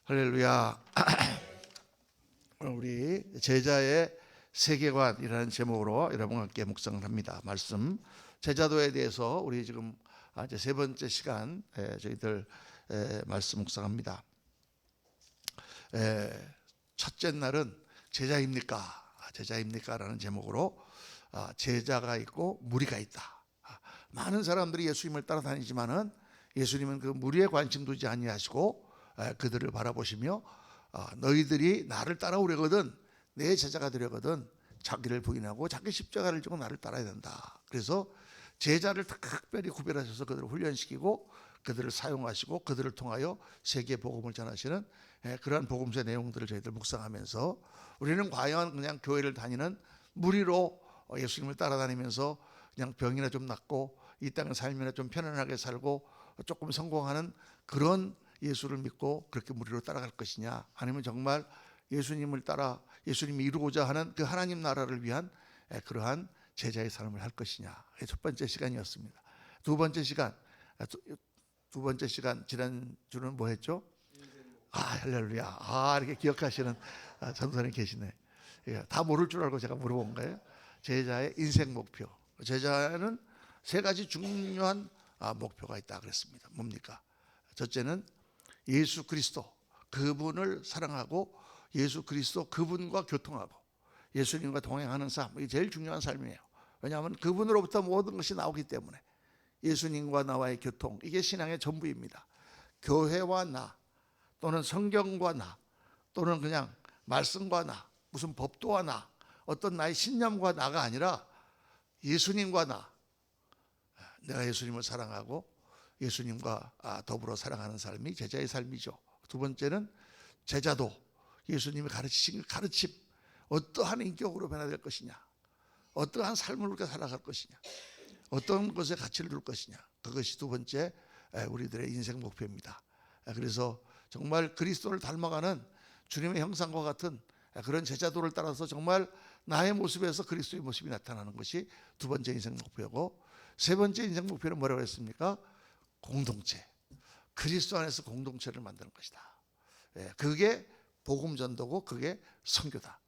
할렐루야. 오늘 우리 제자의 세계관이라는 제목으로 여러분과 함께 묵상을 합니다. 말씀 제자도에 대해서 우리 지금 이제 세 번째 시간 저희들 말씀 묵상합니다. 첫째 날은 제자입니까? 라는 제목으로 제자가 있고 무리가 있다. 많은 사람들이 예수님을 따라다니지만은 예수님은 그 무리에 관심 두지 아니하시고 그들을 바라보시며 너희들이 나를 따라오려거든, 내 제자가 되려거든 자기를 부인하고 자기 십자가를 지고 나를 따라야 된다. 그래서 제자를 특별히 구별하셔서 그들을 훈련시키고 그들을 사용하시고 그들을 통하여 세계 복음을 전하시는 그러한 복음서의 내용들을 저희들 묵상하면서 우리는 과연 그냥 교회를 다니는 무리로 예수님을 따라다니면서 그냥 병이나 좀 낫고 이 땅을 살면 좀 편안하게 살고 조금 성공하는 그런 예수를 믿고 그렇게 무리로 따라갈 것이냐, 아니면 정말 예수님을 따라 예수님이 이루고자 하는 그 하나님 나라를 위한 그러한 제자의 삶을 할 것이냐. 첫 번째 시간이었습니다. 두 번째 시간 지난주는 뭐 했죠? 할렐루야. 이렇게 기억하시는 전선이 계시네. 다 모를 줄 알고 제가 물어본 거예요. 제자의 인생 목표. 제자는 세 가지 중요한 목표가 있다 그랬습니다. 뭡니까? 첫째는 예수 그리스도 그분을 사랑하고 예수 그리스도 그분과 교통하고 예수님과 동행하는 삶, 이게 제일 중요한 삶이에요. 왜냐하면 그분으로부터 모든 것이 나오기 때문에 예수님과 나와의 교통, 이게 신앙의 전부입니다. 교회와 나, 또는 성경과 나, 또는 그냥 말씀과 나, 무슨 법도와 나, 어떤 나의 신념과 나가 아니라 예수님과 나, 내가 예수님을 사랑하고 예수님과 더불어 살아가는 삶이 제자의 삶이죠. 두 번째는 제자도, 예수님이 가르치신 가르침, 어떠한 인격으로 변화될 것이냐, 어떠한 삶을 우리가 살아갈 것이냐, 어떤 것에 가치를 둘 것이냐, 그것이 두 번째 우리들의 인생 목표입니다. 그래서 정말 그리스도를 닮아가는 주님의 형상과 같은 그런 제자도를 따라서 정말 나의 모습에서 그리스도의 모습이 나타나는 것이 두 번째 인생 목표고, 세 번째 인생 목표는 뭐라고 했습니까? 공동체, 그리스도 안에서 공동체를 만드는 것이다. 그게 복음 전도고 그게 선교다.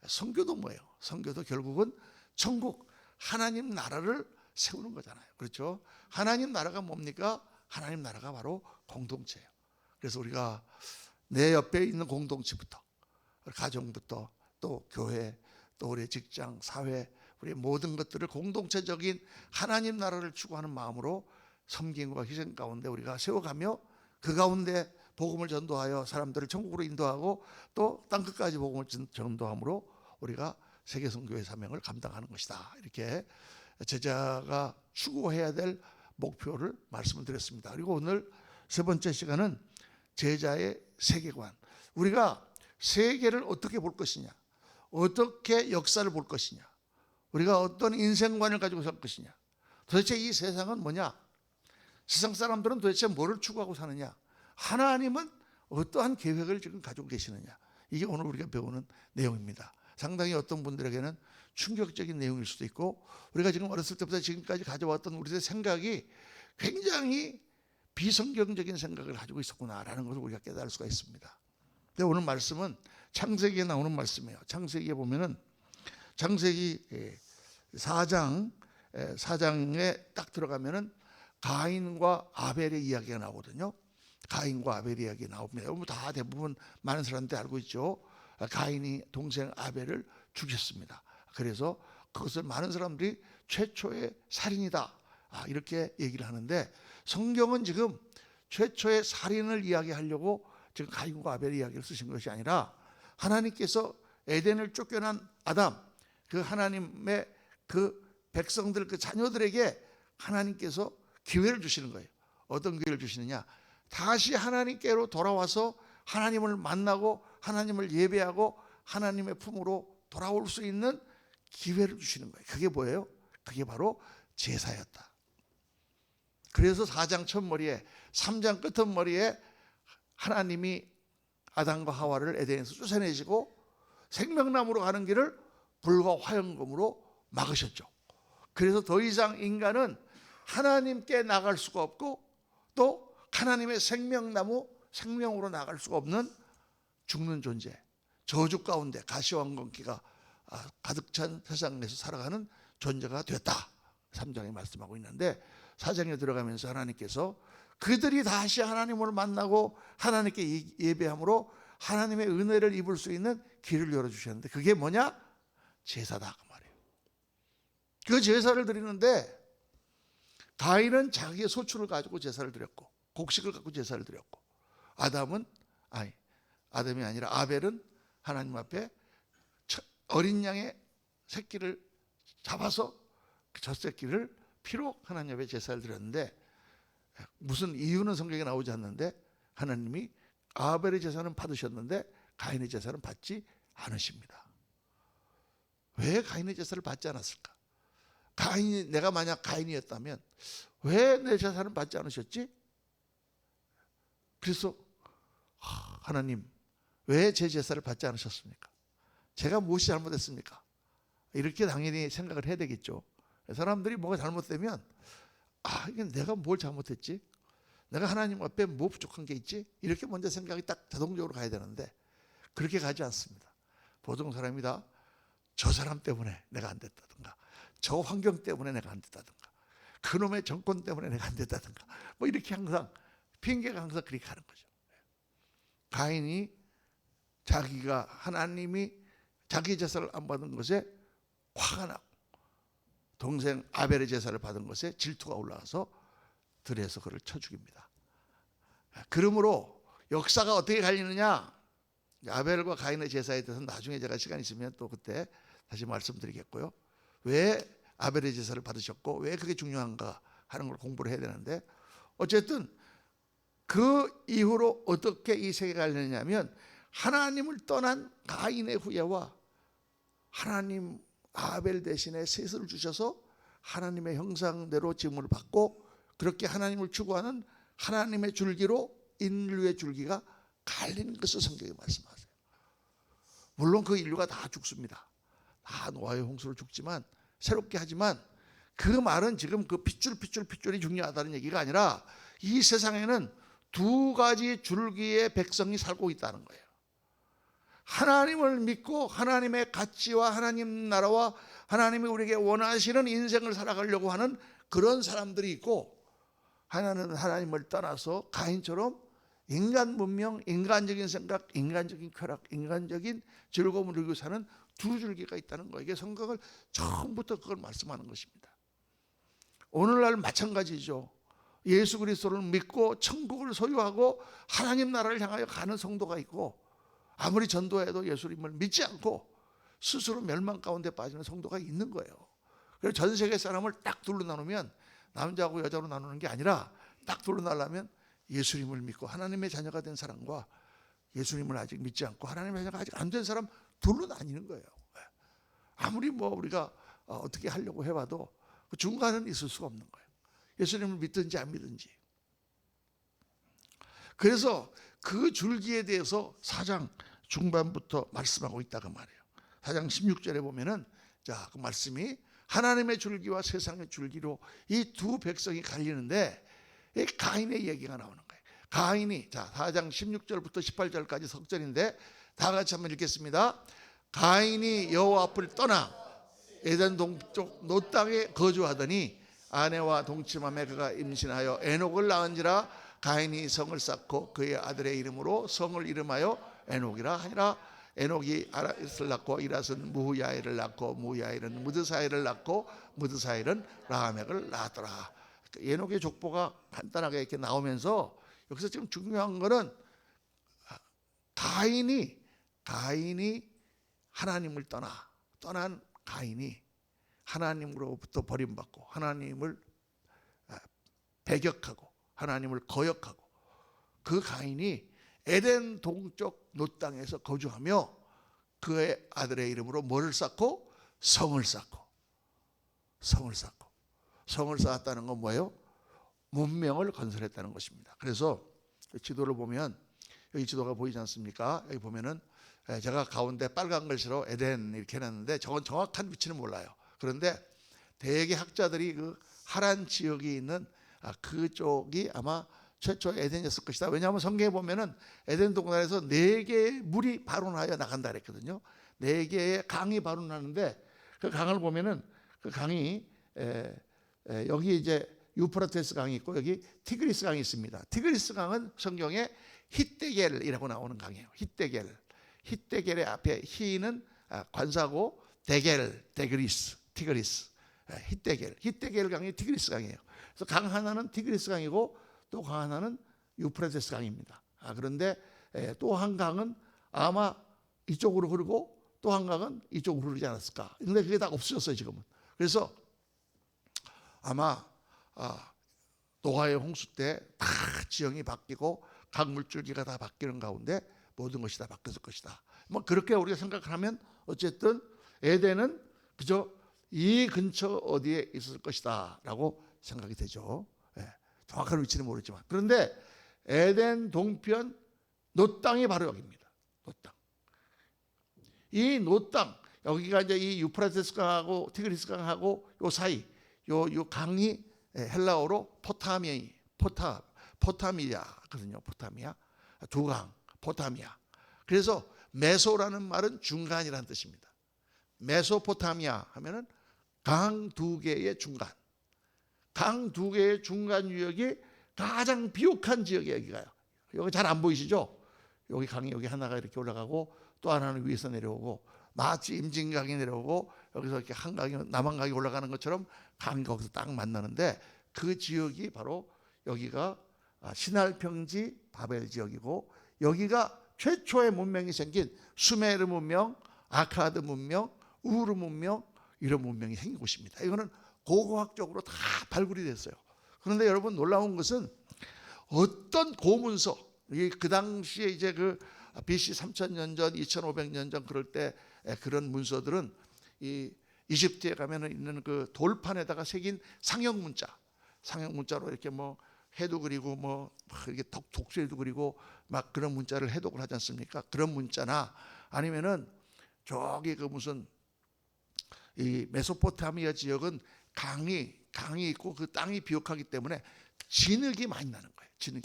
선교도 뭐예요? 선교도 결국은 천국 하나님 나라를 세우는 거잖아요. 그렇죠? 하나님 나라가 뭡니까? 하나님 나라가 바로 공동체예요. 그래서 우리가 내 옆에 있는 공동체부터, 가정부터, 또 교회, 또 우리 직장, 사회, 우리 모든 것들을 공동체적인 하나님 나라를 추구하는 마음으로 섬김과 희생 가운데 우리가 세워가며 그 가운데 복음을 전도하여 사람들을 천국으로 인도하고 또 땅끝까지 복음을 전도함으로 우리가 세계 선교의 사명을 감당하는 것이다. 이렇게 제자가 추구해야 될 목표를 말씀을 드렸습니다. 그리고 오늘 세 번째 시간은 제자의 세계관. 우리가 세계를 어떻게 볼 것이냐, 어떻게 역사를 볼 것이냐, 우리가 어떤 인생관을 가지고 살 것이냐, 도대체 이 세상은 뭐냐, 세상 사람들은 도대체 뭐를 추구하고 사느냐, 하나님은 어떠한 계획을 지금 가지고 계시느냐, 이게 오늘 우리가 배우는 내용입니다. 상당히 어떤 분들에게는 충격적인 내용일 수도 있고, 우리가 지금 어렸을 때부터 지금까지 가져왔던 우리의 생각이 굉장히 비성경적인 생각을 가지고 있었구나라는 것을 우리가 깨달을 수가 있습니다. 근데 오늘 말씀은 창세기에 나오는 말씀이에요. 창세기에 보면은 창세기 4장에 딱 들어가면은 가인과 아벨의 이야기가 나오거든요. 가인과 아벨의 이야기 나옵니다. 다 대부분 많은 사람들이 알고 있죠. 가인이 동생 아벨을 죽였습니다. 그래서 그것을 많은 사람들이 최초의 살인이다, 이렇게 얘기를 하는데, 성경은 지금 최초의 살인을 이야기하려고 지금 가인과 아벨의 이야기를 쓰신 것이 아니라, 하나님께서 에덴을 쫓겨난 아담, 그 하나님의 그 백성들, 그 자녀들에게 하나님께서 기회를 주시는 거예요. 어떤 기회를 주시느냐, 다시 하나님께로 돌아와서 하나님을 만나고 하나님을 예배하고 하나님의 품으로 돌아올 수 있는 기회를 주시는 거예요. 그게 뭐예요? 그게 바로 제사였다. 그래서 4장 첫머리에 3장 끝머리에 하나님이 아담과 하와를 에덴에서 쫓아내시고 생명나무로 가는 길을 불과 화염금으로 막으셨죠. 그래서 더 이상 인간은 하나님께 나갈 수가 없고 또 하나님의 생명나무, 생명으로 나갈 수가 없는 죽는 존재, 저주 가운데 가시왕건기가 가득 찬 세상에서 살아가는 존재가 됐다. 3장에 말씀하고 있는데 4장에 들어가면서 하나님께서 그들이 다시 하나님을 만나고 하나님께 예배함으로 하나님의 은혜를 입을 수 있는 길을 열어주셨는데 그게 뭐냐? 제사다 그 말이에요. 그 제사를 드리는데 가인은 자기의 소출을 가지고 제사를 드렸고 곡식을 갖고 제사를 드렸고 아담이 아니라 아벨은 하나님 앞에 어린 양의 새끼를 잡아서 그 젖 새끼를 피로 하나님 앞에 제사를 드렸는데 무슨 이유는 성경에 나오지 않는데 하나님이 아벨의 제사는 받으셨는데 가인의 제사는 받지 않으십니다. 왜 가인의 제사를 받지 않았을까? 내가 만약 가인이었다면 왜 내 제사는 받지 않으셨지? 그래서 하나님 왜 제 제사를 받지 않으셨습니까? 제가 무엇이 잘못했습니까? 이렇게 당연히 생각을 해야 되겠죠. 사람들이 뭐가 잘못되면 이게 내가 뭘 잘못했지? 내가 하나님 앞에 뭐 부족한 게 있지? 이렇게 먼저 생각이 딱 자동적으로 가야 되는데 그렇게 가지 않습니다. 보통 사람이 다 저 사람 때문에 내가 안 됐다든가 저 환경 때문에 내가 안 됐다든가 그놈의 정권 때문에 내가 안 됐다든가 뭐 이렇게 항상 핑계가 항상 그렇게 가는 거죠. 가인이 자기가 하나님이 자기 제사를 안 받은 것에 화가 나고 동생 아벨의 제사를 받은 것에 질투가 올라와서 들에서 그를 쳐 죽입니다. 그러므로 역사가 어떻게 갈리느냐? 아벨과 가인의 제사에 대해서는 나중에 제가 시간 있으면 또 그때 다시 말씀드리겠고요. 왜 아벨의 제사를 받으셨고 왜 그게 중요한가 하는 걸 공부를 해야 되는데 어쨌든 그 이후로 어떻게 이 세계가 갈리느냐면 하나님을 떠난 가인의 후예와 하나님 아벨 대신에 셋을 주셔서 하나님의 형상대로 지음을 받고 그렇게 하나님을 추구하는 하나님의 줄기로 인류의 줄기가 갈리는 것을 성경에 말씀하세요. 물론 그 인류가 다 죽습니다. 다 노아의 홍수로 죽지만 새롭게 하지만 그 말은 지금 그 핏줄이 중요하다는 얘기가 아니라 이 세상에는 두 가지 줄기의 백성이 살고 있다는 거예요. 하나님을 믿고 하나님의 가치와 하나님 나라와 하나님이 우리에게 원하시는 인생을 살아가려고 하는 그런 사람들이 있고 하나는 하나님을 떠나서 가인처럼 인간 문명, 인간적인 생각, 인간적인 쾌락, 인간적인 즐거움을 누리고 사는 두 줄기가 있다는 거예요. 이게 성경을 처음부터 그걸 말씀하는 것입니다. 오늘날 마찬가지죠. 예수 그리스도를 믿고 천국을 소유하고 하나님 나라를 향하여 가는 성도가 있고 아무리 전도해도 예수님을 믿지 않고 스스로 멸망 가운데 빠지는 성도가 있는 거예요. 그래서 전 세계 사람을 딱 둘로 나누면 남자하고 여자로 나누는 게 아니라 딱 둘로 나누면 예수님을 믿고 하나님의 자녀가 된 사람과 예수님을 아직 믿지 않고 하나님의 자녀가 아직 안 된 사람 둘로 나뉘는 거예요. 아무리 우리가 어떻게 하려고 해봐도 그 중간은 있을 수가 없는 거예요. 예수님을 믿든지 안 믿든지. 그래서 그 줄기에 대해서 4장 중반부터 말씀하고 있다고 말해요. 4장 16절에 보면은 그 말씀이 하나님의 줄기와 세상의 줄기로 이 두 백성이 갈리는데 가인의 얘기가 나오는 거예요. 가인이 4장 16절부터 18절까지 석절인데 다 같이 한번 읽겠습니다. 가인이 여호와 앞을 떠나 에덴 동쪽 노 땅에 거주하더니 아내와 동침함에 그가 임신하여 에녹을 낳은지라 가인이 성을 쌓고 그의 아들의 이름으로 성을 이름하여 에녹이라 하니라. 에녹이 아랏을 낳고 이랏은 무후야엘을 낳고 무후야엘은 무드사엘을 낳고 무드사엘은 라멕을 낳았더라. 에녹의 족보가 간단하게 이렇게 나오면서 여기서 지금 중요한 거는 가인이 하나님을 떠난 가인이 하나님으로부터 버림받고 하나님을 배격하고 하나님을 거역하고 그 가인이 에덴 동쪽 노 땅에서 거주하며 그의 아들의 이름으로 뭐를 쌓고? 성을 쌓았다는 건 뭐예요? 문명을 건설했다는 것입니다. 그래서 지도를 보면 여기 지도가 보이지 않습니까? 여기 보면은 제가 가운데 빨간 글씨로 에덴 이렇게 해놨는데 저건 정확한 위치는 몰라요. 그런데 대개 학자들이 그 하란 지역이 있는 그쪽이 아마 최초 에덴이었을 것이다. 왜냐하면 성경에 보면은 에덴 동산에서 4개의 물이 발원하여 나간다 그랬거든요. 4개의 강이 발원하는데 그 강을 보면은 그 강이 여기 이제 유프라테스 강이 있고 여기 티그리스 강이 있습니다. 티그리스 강은 성경에 히데겔이라고 나오는 강이에요. 히데겔의 앞에 히는 관사고 티그리스. 히데겔 강이 티그리스 강이에요. 그래서 강 하나는 티그리스 강이고 또 강 하나는 유프라테스 강입니다. 그런데 또 한 강은 아마 이쪽으로 흐르고 또 한 강은 이쪽으로 흐르지 않았을까. 그런데 그게 다 없어졌어요 지금은. 그래서 아마 노아의 홍수 때 다 지형이 바뀌고 각 물줄기가 다 바뀌는 가운데 모든 것이 다 바뀌었을 것이다. 뭐 그렇게 우리가 생각하면 어쨌든 에덴은 그저 이 근처 어디에 있을 것이다라고 생각이 되죠. 정확한 위치는 모르지만. 그런데 에덴 동편 노 땅이 바로 여기입니다. 노 땅. 이 노 땅, 여기가 이제 이 유프라테스 강하고 티그리스 강하고 요 사이 요 강이 헬라어로 포타미아거든요. 포타미아. 두 강, 포타미아. 그래서 메소라는 말은 중간이라는 뜻입니다. 메소포타미아 하면은 강 2개의 중간. 강 2개의 중간 유역이 가장 비옥한 지역에 여기가요. 여기 잘 안 보이시죠? 여기 강이 여기 하나가 이렇게 올라가고 또 하나는 위에서 내려오고 마치 임진강이 내려오고 여기서 이렇게 한강이 남한강이 올라가는 것처럼 강이 거기서 딱 만나는데 그 지역이 바로 여기가 신할평지 바벨 지역이고 여기가 최초의 문명이 생긴 수메르 문명, 아카드 문명, 우르 문명 이런 문명이 생긴 곳입니다. 이거는 고고학적으로 다 발굴이 됐어요. 그런데 여러분 놀라운 것은 어떤 고문서, 그 당시에 이제 그 BC 3000년 전, 2500년 전 그럴 때 그런 문서들은 이 이집트에 가면은 있는 그 돌판에다가 새긴 상형 문자로 이렇게 뭐 해도 그리고 뭐 이렇게 독수리도 그리고 막 그런 문자를 해독을 하지 않습니까? 그런 문자나 아니면은 저기 그 무슨 이 메소포타미아 지역은 강이 있고 그 땅이 비옥하기 때문에 진흙이 많이 나는 거예요. 진흙이.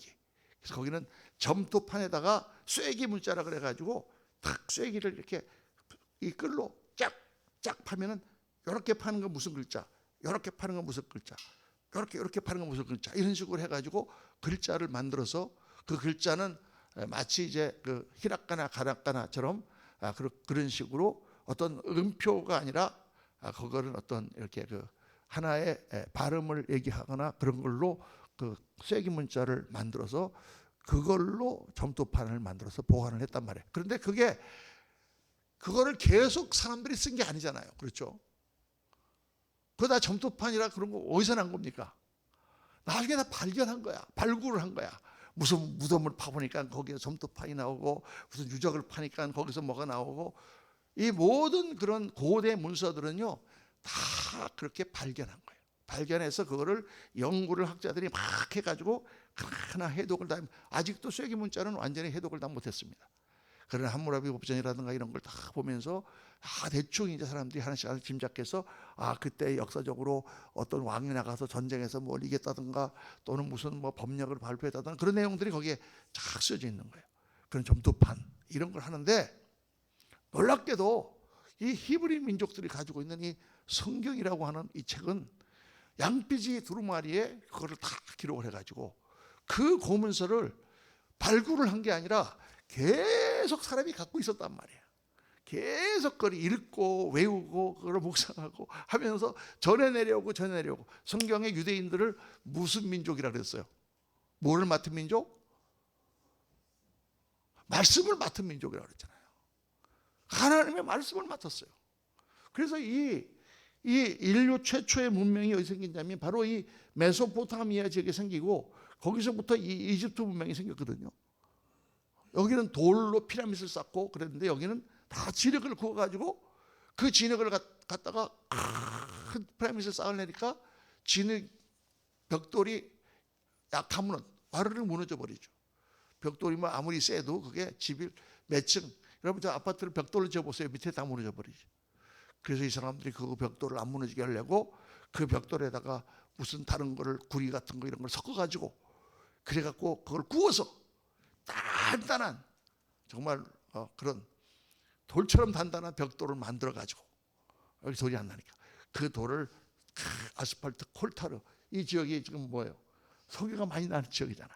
그래서 거기는 점토판에다가 쐐기 문자라 그래가지고 탁 쐐기를 이렇게 이 끌로 쫙 파면은 이렇게 파는 건 무슨 글자, 이렇게 파는 건 무슨 글자, 이렇게 파는 건 무슨 글자 이런 식으로 해가지고 글자를 만들어서 그 글자는 마치 이제 그 히라카나 가나카나처럼 그런 식으로 어떤 음표가 아니라 그거는 어떤 이렇게 그 하나의 발음을 얘기하거나 그런 걸로 그 쐐기 문자를 만들어서 그걸로 점토판을 만들어서 보관을 했단 말이에요. 그런데 그거를 계속 사람들이 쓴 게 아니잖아요. 그렇죠? 그거 다 점토판이라 그런 거 어디서 난 겁니까? 나중에 다 발견한 거야. 발굴을 한 거야. 무슨 무덤을 파보니까 거기에 점토판이 나오고 무슨 유적을 파니까 거기서 뭐가 나오고 이 모든 그런 고대 문서들은요 다 그렇게 발견한 거예요. 발견해서 그거를 연구를 학자들이 막 해가지고 하나 해독을 다 아직도 쐐기 문자는 완전히 해독을 다 못했습니다. 그런 함무라비 법전이라든가 이런 걸 다 보면서 대충 이제 사람들이 하나씩 짐작해서 그때 역사적으로 어떤 왕이 나가서 전쟁에서 뭘 이겼다든가 또는 무슨 뭐 법령을 발표했다든가 그런 내용들이 거기에 쫙 쓰여져 있는 거예요. 그런 점토판 이런 걸 하는데 놀랍게도 이 히브리 민족들이 가지고 있는 이 성경이라고 하는 이 책은 양피지 두루마리에 그거를 다 기록을 해가지고 그 고문서를 발굴을 한 게 아니라 계속 사람이 갖고 있었단 말이에요. 계속 그걸 읽고 외우고 그걸 묵상하고 하면서 전해 내려오고 성경의 유대인들을 무슨 민족이라 그랬어요? 뭐를 맡은 민족? 말씀을 맡은 민족이라고 그랬잖아요. 하나님의 말씀을 맡았어요. 그래서 이 인류 최초의 문명이 어디 생긴다면 바로 이 메소포타미아 지역에 생기고 거기서부터 이 이집트 문명이 생겼거든요. 여기는 돌로 피라밋을 쌓고 그랬는데 여기는 다 진흙을 구워가지고 그 진흙을 갖다가 큰 피라밋을 쌓으려니까 진흙 벽돌이 약하면 와르르 무너져 버리죠. 벽돌이 뭐 아무리 세도 그게 집이 몇 층, 여러분 저 아파트를 벽돌로 지어보세요. 밑에 다 무너져 버리죠. 그래서 이 사람들이 그 벽돌을 안 무너지게 하려고 그 벽돌에다가 무슨 다른 거를 구리 같은 거 이런 걸 섞어가지고 그래갖고 그걸 구워서 단단한 정말 그런 돌처럼 단단한 벽돌을 만들어 가지고, 여기 돌이 안 나니까 그 돌을 아스팔트 콜타르, 이 지역이 지금 뭐예요? 석유가 많이 나는 지역이잖아.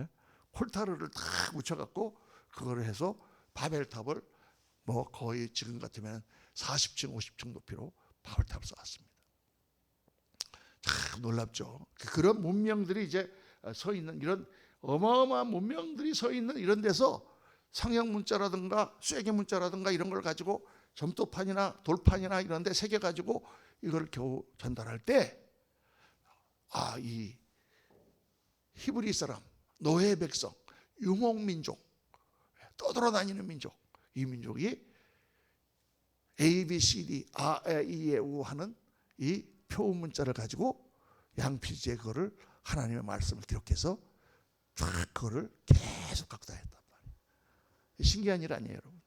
예? 콜타르를 다 묻혀갖고 그거를 해서 바벨탑을 뭐 거의 지금 같으면 40층 50층 높이로 바벨탑을 쌓았습니다. 참 놀랍죠. 그런 문명들이 이제 서 있는, 이런 어마어마한 문명들이 서 있는 이런 데서 상형 문자라든가 쇠계 문자라든가 이런 걸 가지고 점토판이나 돌판이나 이런 데 새겨 가지고 이걸 겨우 전달할 때, 이 히브리 사람, 노예 백성, 유목민족, 떠돌아다니는 민족, 이 민족이 A, B, C, D, 아, 에, 이, 에, 우 하는 이 표음 문자를 가지고 양피지에 그거를 하나님의 말씀을 기록해서 쫙 그거를 계속 갖고 다녔단 말이에요. 신기한 일 아니에요, 여러분?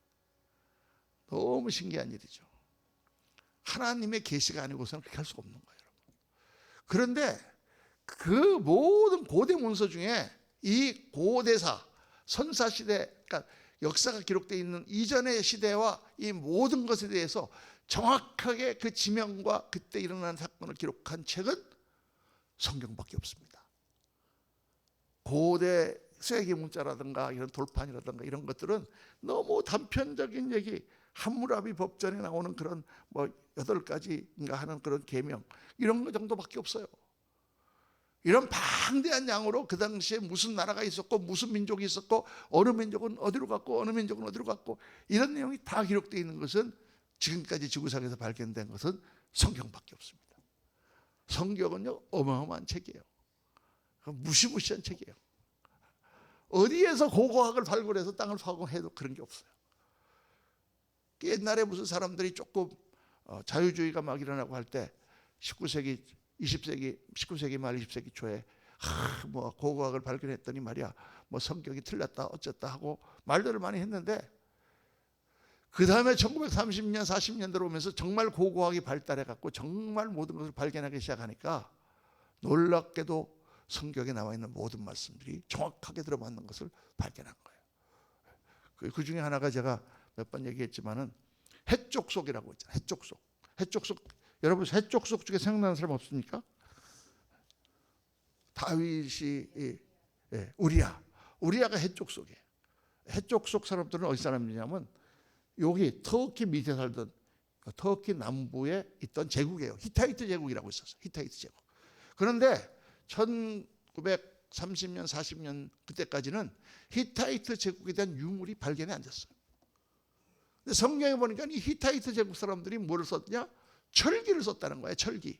너무 신기한 일이죠. 하나님의 계시가 아니고서는 그렇게 할 수가 없는 거예요, 여러분. 그런데 그 모든 고대 문서 중에 이 고대사, 선사시대, 그러니까 역사가 기록되어 있는 이전의 시대와 이 모든 것에 대해서 정확하게 그 지명과 그때 일어난 사건을 기록한 책은 성경밖에 없습니다. 고대 쇠기 문자라든가 이런 돌판이라든가 이런 것들은 너무 단편적인 얘기, 함무라비 법전에 나오는 그런 뭐 8가지인가 하는 그런 계명, 이런 것 정도밖에 없어요. 이런 방대한 양으로 그 당시에 무슨 나라가 있었고 무슨 민족이 있었고 어느 민족은 어디로 갔고 어느 민족은 어디로 갔고 이런 내용이 다 기록되어 있는 것은, 지금까지 지구상에서 발견된 것은 성경밖에 없습니다. 성경은요 어마어마한 책이에요. 무시무시한 책이에요. 어디에서 고고학을 발굴해서 땅을 파고 해도 그런 게 없어요. 옛날에 무슨 사람들이 조금 자유주의가 막 일어나고 할 때 19세기 20세기 19세기 말 20세기 초에 뭐 고고학을 발견했더니 말이야 뭐 성격이 틀렸다 어쨌다 하고 말들을 많이 했는데, 그 다음에 1930년 40년대로 오면서 정말 고고학이 발달해 갖고 정말 모든 것을 발견하기 시작하니까 놀랍게도 성경에 나와 있는 모든 말씀들이 정확하게 들어맞는 것을 발견한 거예요. 그 중에 하나가 제가 몇 번 얘기했지만은 해족속이라고 있잖아요. 해족속. 여러분 해족속 중에 생각나는 사람 없습니까? 다윗이 우리아가 해족속이에요. 해족속 사람들은 어디 사람이냐면 여기 터키 밑에 살던 터키 남부에 있던 제국이에요. 히타이트 제국이라고 있었어요. 히타이트 제국. 그런데 1930년 40년 그때까지는 히타이트 제국에 대한 유물이 발견이 안 됐어요. 근데 성경에 보니까 이 히타이트 제국 사람들이 뭐를 썼냐? 철기를 썼다는 거예요. 철기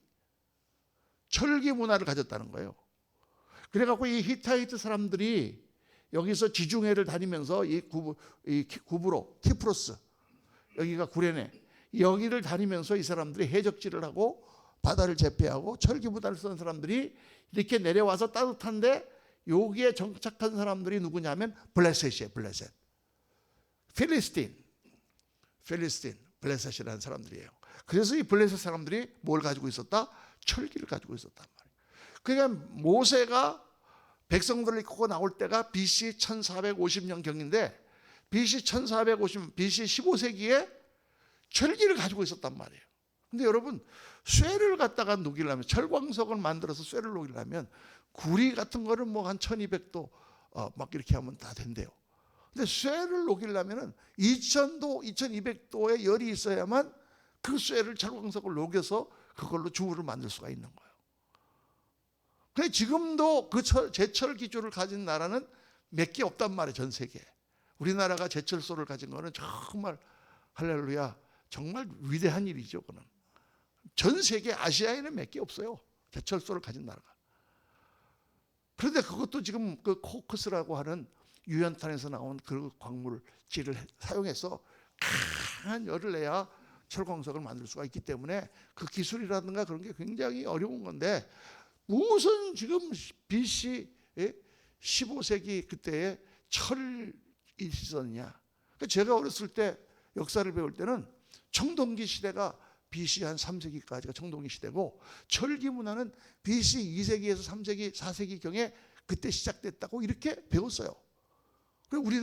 문화를 가졌다는 거예요. 그래갖고 이 히타이트 사람들이 여기서 지중해를 다니면서 이 구브로, 키프로스, 여기가 구레네, 여기를 다니면서 이 사람들이 해적질을 하고 바다를 제패하고 철기 문화를 쓰는 사람들이 이렇게 내려와서 따뜻한데 여기에 정착한 사람들이 누구냐면 블레셋이에요. 블레셋이라는 사람들이에요. 그래서 이 블레셋 사람들이 뭘 가지고 있었다? 철기를 가지고 있었단 말이에요. 그러니까 모세가 백성들을 이끌고 나올 때가 BC 1450년경인데 BC 15세기에 철기를 가지고 있었단 말이에요. 근데 여러분 쇠를 갖다가 녹이려면, 철광석을 만들어서 쇠를 녹이려면 구리 같은 거를 뭐 한 1200도 막 이렇게 하면 다 된대요. 근데 쇠를 녹이려면 2000도, 2200도의 열이 있어야만 그 쇠를, 철광석을 녹여서 그걸로 주물을 만들 수가 있는 거예요. 근데 지금도 그 제철 기술을 가진 나라는 몇 개 없단 말이에요, 전 세계에. 우리나라가 제철소를 가진 거는 정말 할렐루야, 정말 위대한 일이죠. 그는 전 세계 아시아에는 몇 개 없어요, 제철소를 가진 나라가. 그런데 그것도 지금 그 코크스라고 하는 유연탄에서 나온 그 광물질을 사용해서 강한 열을 내야 철광석을 만들 수가 있기 때문에 그 기술이라든가 그런 게 굉장히 어려운 건데, 무슨 지금 BC 15세기 그때에 철이 있었냐. 제가 어렸을 때 역사를 배울 때는 청동기 시대가 BC 한 3세기까지가 청동기 시대고, 철기 문화는 BC 2세기에서 3세기, 4세기경에 그때 시작됐다고 이렇게 배웠어요. 그리고 우리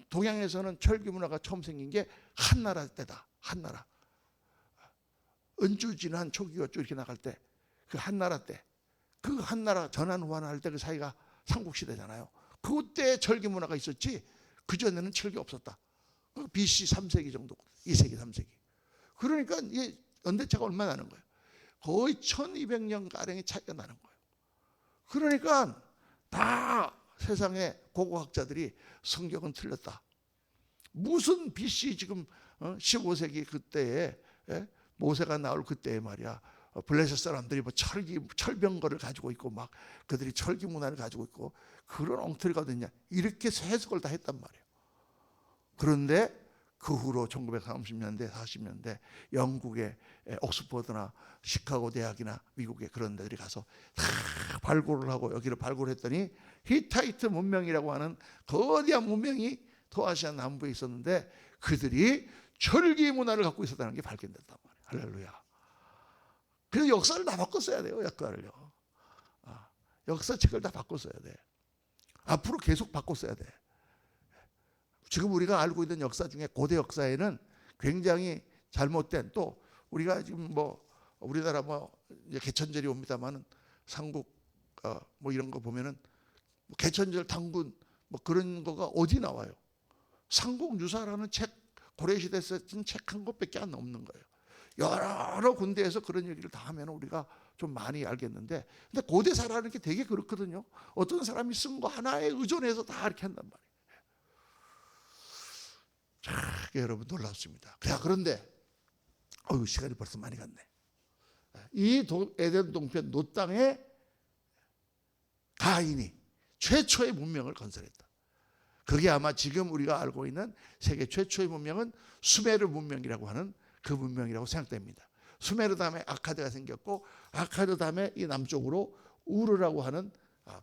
동양에서는 철기 문화가 처음 생긴 게 한나라 때다. 한나라. 은주진한 초기어조 이렇게 나갈 때 그 한나라 때 그 한나라 전환후환할 때 그 사이가 삼국시대잖아요. 그때 철기 문화가 있었지 그전에는 철기 없었다. BC 3세기 정도, 2세기 3세기. 그러니까 이게 연대차가 얼마 나는 거예요. 거의 1200년 가량의 차이가 나는 거예요. 그러니까 다 세상의 고고학자들이 성경은 틀렸다. 무슨 BC 지금 15세기 그때에 모세가 나올 그때에 말이야. 블레셋 사람들이 뭐 철병거를 가지고 있고 막 그들이 철기 문화를 가지고 있고 그런 엉터리가 어딨냐 이렇게 해석을 다 했단 말이에요. 그런데 그 후로 1930년대 40년대 영국의 옥스퍼드나 시카고 대학이나 미국의 그런 데들이 가서 다 발굴을 하고 여기를 발굴했더니 히타이트 문명이라고 하는 거대한 문명이 도아시아 남부에 있었는데 그들이 철기 문화를 갖고 있었다는 게 발견됐단 말이에요. 할렐루야. 그래서 역사를 다 바꿨어야 돼요. 역사를요. 역사책을 다 바꿨어야 돼. 앞으로 계속 바꿨어야 돼. 지금 우리가 알고 있는 역사 중에 고대 역사에는 굉장히 잘못된 또 우리가 지금 뭐 우리나라 뭐 개천절이 옵니다만은 삼국 뭐 이런 거 보면은 개천절 당군 뭐 그런 거가 어디 나와요? 삼국유사라는 책 고려시대에 쓴 책 한 권밖에 안 없는 거예요. 여러 군데에서 그런 얘기를 다 하면 우리가 좀 많이 알겠는데 근데 고대사라는 게 되게 그렇거든요. 어떤 사람이 쓴 거 하나에 의존해서 다 이렇게 한단 말이에요. 자, 여러분 놀랍습니다. 그런데 시간이 벌써 많이 갔네. 이 에덴 동편 노 땅에 가인이 최초의 문명을 건설했다. 그게 아마 지금 우리가 알고 있는 세계 최초의 문명은 수메르 문명이라고 하는 그 문명이라고 생각됩니다. 수메르 다음에 아카드가 생겼고 아카드 다음에 이 남쪽으로 우르라고 하는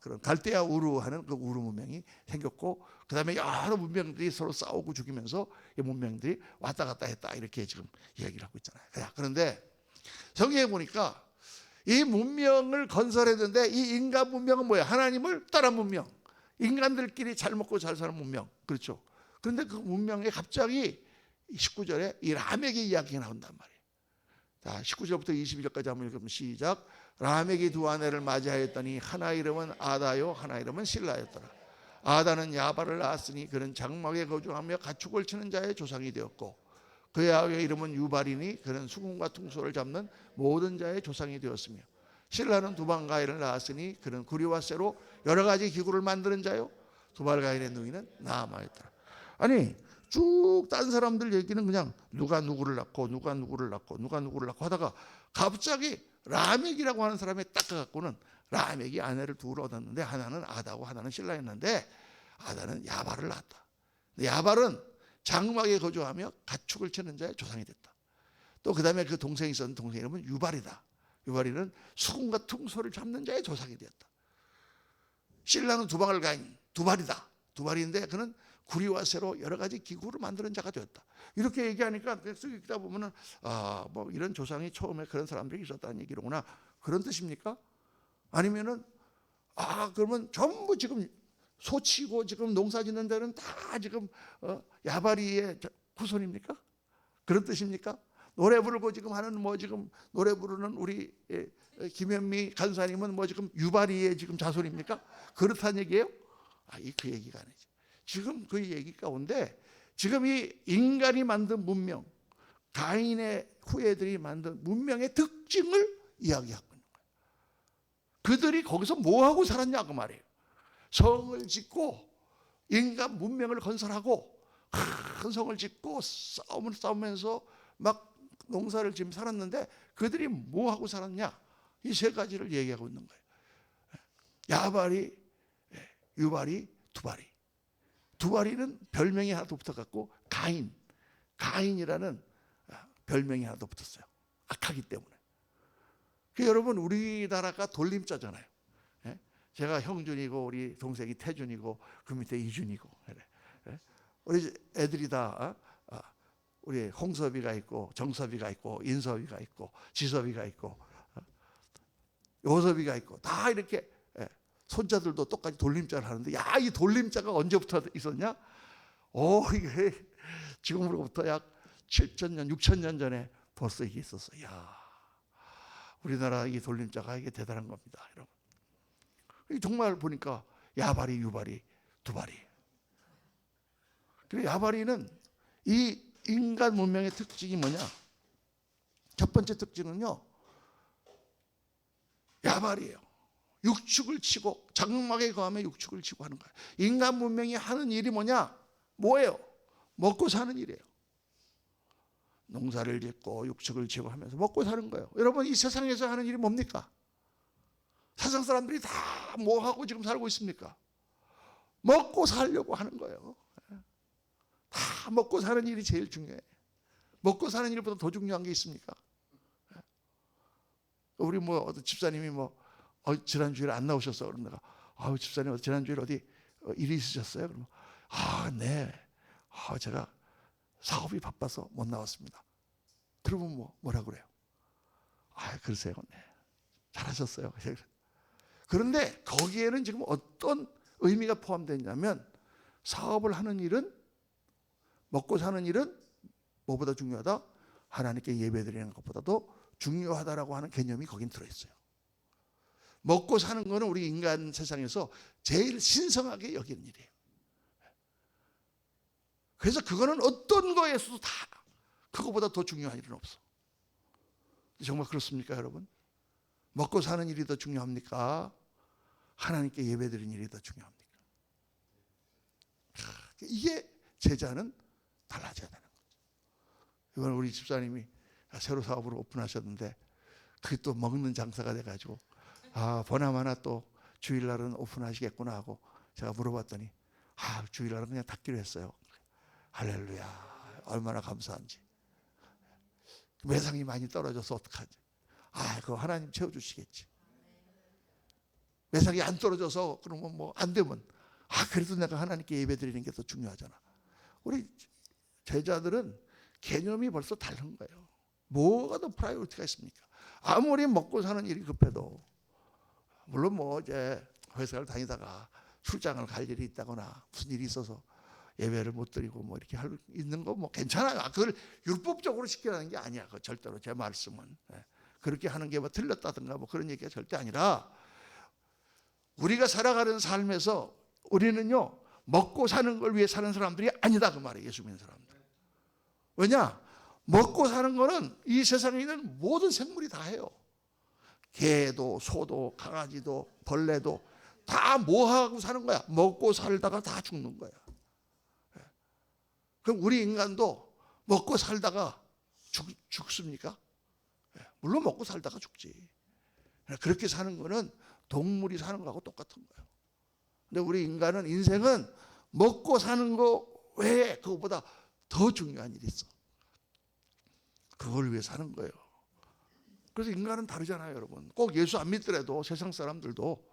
그런 갈대아 우르 하는 그 우르 문명이 생겼고 그 다음에 여러 문명들이 서로 싸우고 죽이면서 이 문명들이 왔다 갔다 했다 이렇게 지금 이야기를 하고 있잖아요. 그런데 성경에 보니까 이 문명을 건설했는데 이 인간 문명은 뭐예요? 하나님을 따른 문명. 인간들끼리 잘 먹고 잘 사는 문명. 그렇죠. 그런데 그 문명에 갑자기 19절에 이 라멕의 이야기가 나온단 말이에요. 자, 19절부터 22절까지 한번 읽으면 시작. 라멕이 두 아내를 맞이하였더니 하나 이름은 아다요 하나 이름은 실라였더라. 아다는 야발을 낳았으니 그는 장막에 거주하며 가축을 치는 자의 조상이 되었고 그의 아우의 이름은 유발이니 그는 수금과 퉁소를 잡는 모든 자의 조상이 되었으며 실라는 두발가인을 낳았으니 그는 구리와 쇠로 여러 가지 기구를 만드는 자요 두발가인의 누이는 나아마였더라. 아니 쭉 딴 사람들 얘기는 그냥 누가 누구를 낳고 누가 누구를 낳고 누가 누구를 낳고 하다가 갑자기 라멕이라고 하는 사람에 딱 가갖고는 라멕이 아내를 둘 얻었는데 하나는 아다고 하나는 실라였는데 아다는 야발을 낳았다. 야발은 장막에 거주하며 가축을 치는 자의 조상이 됐다. 또 그 다음에 그 동생이 있었는 동생 이름은 유발이다. 유발이는 수금과 퉁소를 잡는 자의 조상이 되었다. 실라는 두방을 가인 두발이다. 두발인데 그는 구리와 쇠로 여러 가지 기구를 만드는 자가 되었다. 이렇게 얘기하니까 쓱 읽다 보면은 뭐 이런 조상이 처음에 그런 사람들이 있었다는 얘기로구나. 그런 뜻입니까? 아니면은 그러면 전부 지금 소치고 지금 농사 짓는 데는 다 지금 야바리의 후손입니까? 그런 뜻입니까? 노래 부르고 지금 하는 뭐 지금 노래 부르는 우리 김현미 간사님은 뭐 지금 유바리의 지금 자손입니까? 그렇다는 얘기예요? 그 얘기가 아니죠. 지금 그 얘기 가운데 지금 이 인간이 만든 문명, 가인의 후예들이 만든 문명의 특징을 이야기하고 있는 거예요. 그들이 거기서 뭐 하고 살았냐 그 말이에요. 성을 짓고 인간 문명을 건설하고 큰 성을 짓고 싸움을 싸우면서 막 농사를 지금 살았는데 그들이 뭐 하고 살았냐? 이 세 가지를 얘기하고 있는 거예요. 야발이, 유발이, 두발이. 두발이는 별명이 하나 더 붙어갖고 가인이라는 별명이 하나 더 붙었어요. 악하기 때문에. 여러분 우리나라가 돌림자잖아요. 제가 형준이고 우리 동생이 태준이고 그 밑에 이준이고 우리 애들이 다 우리 홍섭이가 있고 정섭이가 있고 인섭이가 있고 지섭이가 있고 요섭이가 있고 다 이렇게 손자들도 똑같이 돌림자를 하는데, 야, 이 돌림자가 언제부터 있었냐? 이게 지금으로부터 약 7,000년, 6,000년 전에 벌써 이게 있었어. 야, 우리나라 이 돌림자가 이게 대단한 겁니다, 여러분. 정말 보니까 야바리, 유바리, 두바리. 그리고 야바리는 이 인간 문명의 특징이 뭐냐? 첫 번째 특징은요, 야발이에요. 육축을 치고, 장막에 거하며 육축을 치고 하는 거예요. 인간 문명이 하는 일이 뭐냐? 뭐예요? 먹고 사는 일이에요. 농사를 짓고 육축을 치고 하면서 먹고 사는 거예요. 여러분, 이 세상에서 하는 일이 뭡니까? 세상 사람들이 다 뭐 하고 지금 살고 있습니까? 먹고 살려고 하는 거예요. 다 먹고 사는 일이 제일 중요해. 먹고 사는 일보다 더 중요한 게 있습니까? 우리 어떤 집사님이 지난주일에 안 나오셨어. 그럼 내가, 집사님 지난주일에 어디 일이 있으셨어요? 그러면, 네. 제가 사업이 바빠서 못 나왔습니다. 그러면 뭐라 그래요? 글쎄요. 네. 잘하셨어요. 그런데 거기에는 지금 어떤 의미가 포함되어 있냐면, 사업을 하는 일은, 먹고 사는 일은 뭐보다 중요하다? 하나님께 예배드리는 것보다도 중요하다라고 하는 개념이 거긴 들어있어요. 먹고 사는 거는 우리 인간 세상에서 제일 신성하게 여기는 일이에요. 그래서 그거는 어떤 거에서도 다 그거보다 더 중요한 일은 없어. 정말 그렇습니까, 여러분? 먹고 사는 일이 더 중요합니까? 하나님께 예배드리는 일이 더 중요합니까? 이게 제자는 달라져야 되는 거죠. 이번 우리 집사님이 새로 사업을 오픈하셨는데, 그게 또 먹는 장사가 돼가지고, 보나마나 또 주일날은 오픈하시겠구나 하고 제가 물어봤더니, 주일날은 그냥 닫기로 했어요. 할렐루야, 얼마나 감사한지. 매상이 많이 떨어져서 어떡하지? 그거 하나님 채워주시겠지. 매상이 안 떨어져서 그러면 안 되면, 그래도 내가 하나님께 예배드리는 게 더 중요하잖아. 우리 제자들은 개념이 벌써 다른 거예요. 뭐가 더 프라이오리티가 있습니까? 아무리 먹고 사는 일이 급해도, 물론 이제 회사를 다니다가 출장을 갈 일이 있다거나 무슨 일이 있어서 예배를 못 드리고 이렇게 있는 거 괜찮아요. 그걸 율법적으로 시키라는 게 아니야. 절대로 제 말씀은. 그렇게 하는 게 틀렸다든가 그런 얘기가 절대 아니라, 우리가 살아가는 삶에서 우리는요, 먹고 사는 걸 위해 사는 사람들이 아니다, 그 말이에요. 예수 믿는 사람들. 왜냐? 먹고 사는 거는 이 세상에 있는 모든 생물이 다 해요. 개도, 소도, 강아지도, 벌레도 다 뭐하고 사는 거야? 먹고 살다가 다 죽는 거야. 그럼 우리 인간도 먹고 살다가 죽습니까? 물론 먹고 살다가 죽지. 그렇게 사는 거는 동물이 사는 거하고 똑같은 거예요. 근데 우리 인간은, 인생은 먹고 사는 거 외에 그거보다 더 중요한 일이 있어. 그걸 위해 사는 거예요. 그래서 인간은 다르잖아요, 여러분. 꼭 예수 안 믿더라도 세상 사람들도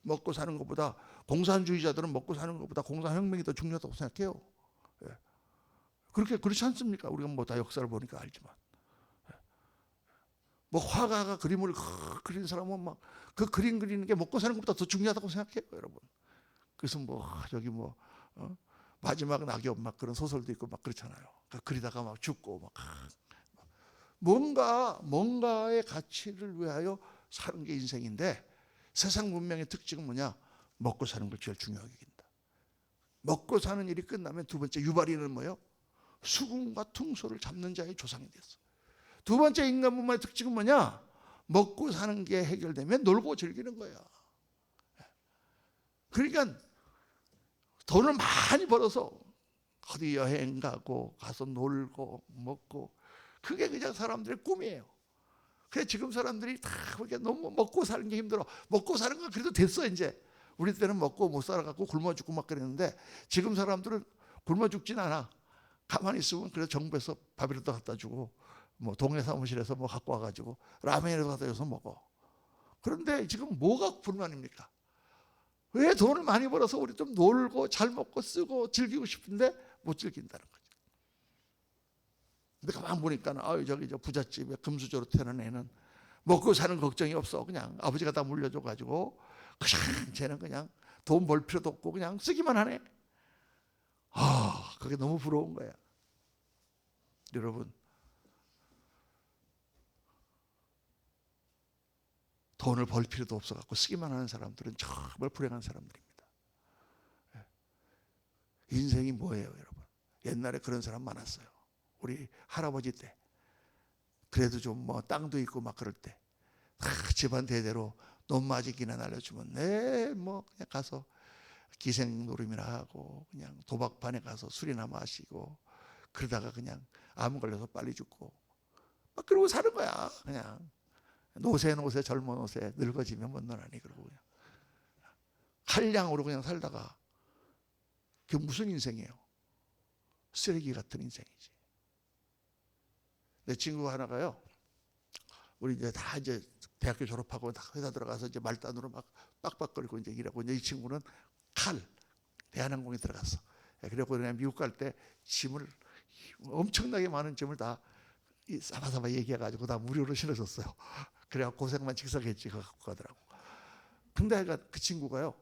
먹고 사는 것보다, 공산주의자들은 먹고 사는 것보다 공산혁명이 더 중요하다고 생각해요. 그렇지 않습니까? 우리가 다 역사를 보니까 알지만. 화가가 그림을 그린 사람은 그 그림 그리는 게 먹고 사는 것보다 더 중요하다고 생각해요, 여러분. 그래서 저기 마지막 낙엽 그런 소설도 있고 그렇잖아요. 그리다가 죽고 뭔가의 가치를 위하여 사는 게 인생인데, 세상 문명의 특징은 뭐냐? 먹고 사는 걸 제일 중요하게 여긴다. 먹고 사는 일이 끝나면 두 번째 유발이는 뭐예요? 수금과 퉁소를 잡는 자의 조상이 됐어. 두 번째 인간 문명의 특징은 뭐냐? 먹고 사는 게 해결되면 놀고 즐기는 거야. 그러니까 돈을 많이 벌어서 어디 여행 가서 놀고 먹고, 그게 그냥 사람들의 꿈이에요. 그래 지금 사람들이 다 그렇게 너무 먹고 사는 게 힘들어. 먹고 사는 건 그래도 됐어 이제. 우리 때는 먹고 못 살아갖고 굶어 죽고 그랬는데, 지금 사람들은 굶어 죽진 않아. 가만히 있으면 그래서 정부에서 밥이라도 갖다 주고, 동네 사무실에서 갖고 와가지고 라면이라도 갖다 줘서 먹어. 그런데 지금 뭐가 불만입니까? 왜 돈을 많이 벌어서 우리 좀 놀고 잘 먹고 쓰고 즐기고 싶은데 못 즐긴다는 거죠. 근데 가만 보니까 저기 부잣집에 금수저로 태어난 애는 먹고 사는 걱정이 없어. 그냥 아버지가 다 물려줘가지고 그냥 쟤는 그냥 돈 벌 필요도 없고 그냥 쓰기만 하네. 그게 너무 부러운 거야. 여러분, 돈을 벌 필요도 없어갖고 쓰기만 하는 사람들은 정말 불행한 사람들입니다. 인생이 뭐예요, 여러분? 옛날에 그런 사람 많았어요. 우리 할아버지 때. 그래도 좀 뭐 땅도 있고 막 그럴 때 집안 대대로 논마지기나 날려주면 뭐 그냥 가서 기생노름이나 하고 그냥 도박판에 가서 술이나 마시고 그러다가 그냥 암 걸려서 빨리 죽고 막 그러고 사는 거야. 그냥 노세 젊은 노세 늙어지면 못 노나니 그러고 그냥 한량으로 그냥 살다가 그게 무슨 인생이에요? 쓰레기 같은 인생이지. 내 친구 하나가요. 우리 이제 다 이제 대학교 졸업하고 다 회사 들어가서 이제 말단으로 막 빡빡거리고 이제 일하고 이제 이 친구는 대한항공에 들어갔어. 그래고 그냥 미국 갈 때 짐을 엄청나게 많은 짐을 다 사바사바 얘기해가지고 다 무료로 실어줬어요. 그래야 고생만 직사했지 그거 갖고 가더라고. 근데 그 친구가요.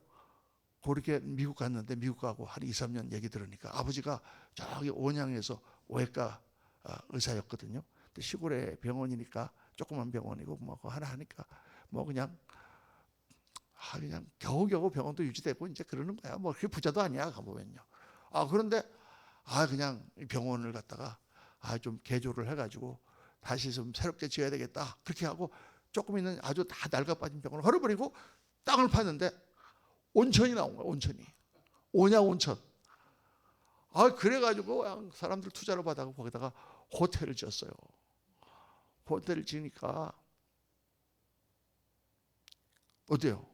그렇게 미국 갔는데 미국 가고 한 2, 3년 얘기 들으니까 아버지가 저기 온양에서 외과 의사였거든요. 근데 시골의 병원이니까 조그만 병원이고 뭐 하나 하니까 뭐 그냥 겨우겨우 병원도 유지되고 이제 그러는 거야. 뭐 그렇게 부자도 아니야 가보면요. 그런데 그냥 병원을 갖다가 좀 개조를 해가지고 다시 좀 새롭게 지어야 되겠다. 그렇게 하고 조금 있는 아주 다 낡아빠진 병원을 헐어버리고 땅을 팠는데 온천이 나온 거야. 온양 온천. 그래가지고 사람들 투자를 받아서 거기다가 호텔을 지었어요. 호텔을 지으니까 어때요?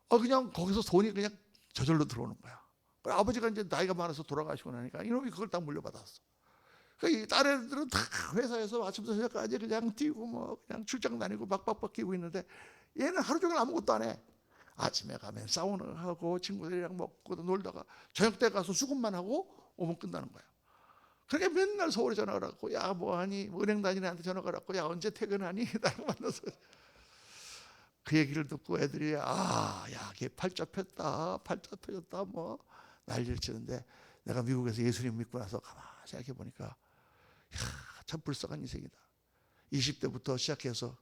그냥 거기서 돈이 그냥 저절로 들어오는 거야. 아버지가 이제 나이가 많아서 돌아가시고 나니까 이놈이 그걸 딱 물려받았어. 이 딸애들은 다 회사에서 아침부터 저녁까지 그냥 뛰고 뭐 그냥 출장 다니고 박박박 끼고 있는데 얘는 하루 종일 아무것도 안 해. 아침에 가면 사우나 하고 친구들이랑 먹고 놀다가 저녁 때 가서 수급만 하고 오면 끝나는 거야. 그렇게 맨날 서울에 전화를 하고 야 뭐하니 은행 다니는 애한테 전화를 하고 야 언제 퇴근하니 나랑 만나서 그 얘기를 듣고 애들이 야 걔 팔자 폈다 뭐 난리를 치는데 내가 미국에서 예수님 믿고 나서 가만히 생각해 보니까 참 불쌍한 인생이다. 20대부터 시작해서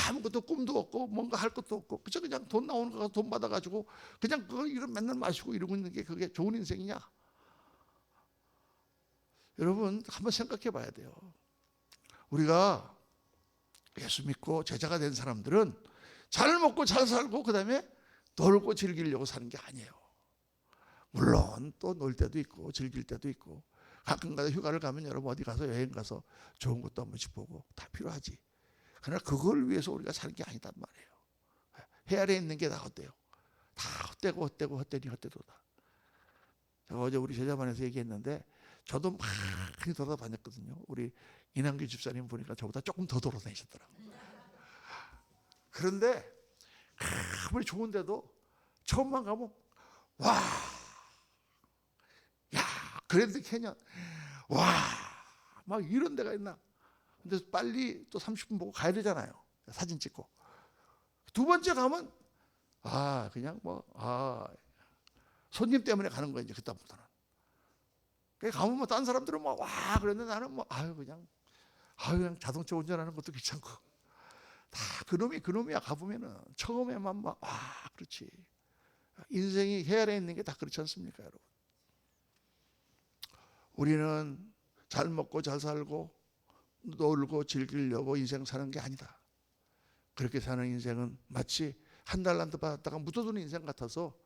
아무것도 꿈도 없고 뭔가 할 것도 없고 그냥 돈 나오는 거 돈 받아가지고 그냥 그거 이런 맨날 마시고 이러고 있는 게 그게 좋은 인생이냐? 여러분 한번 생각해 봐야 돼요. 우리가 예수 믿고 제자가 된 사람들은 잘 먹고 잘 살고 그 다음에 놀고 즐기려고 사는 게 아니에요. 물론 또 놀 때도 있고 즐길 때도 있고 가끔가다 휴가를 가면 여러분 어디 가서 여행 가서 좋은 것도 한 번씩 보고 다 필요하지. 그러나 그걸 위해서 우리가 사는 게 아니단 말이에요. 해 아래에 있는 게 다 헛돼요. 다 헛되니 헛되도다. 제가 어제 우리 제자반에서 얘기했는데 저도 많이 돌아다녔거든요. 우리 이남규 집사님 보니까 저보다 조금 더 돌아다니셨더라고요. 그런데 아무리 좋은데도 처음만 가면 그랜드 캐년 막 이런 데가 있나. 근데 빨리 또 30분 보고 가야 되잖아요. 사진 찍고. 두 번째 가면 그냥 손님 때문에 가는 거예요. 이제 그다음부터는. 가면 뭐 딴 사람들은 그랬는데 나는 그냥 자동차 운전하는 것도 귀찮고 다 그놈이야. 가보면은 처음에만 그렇지. 인생이 해 아래에 있는 게 다 그렇지 않습니까, 여러분? 우리는 잘 먹고 잘 살고 놀고 즐기려고 인생 사는 게 아니다. 그렇게 사는 인생은 마치 한 달란트 받았다가 묻어두는 인생 같아서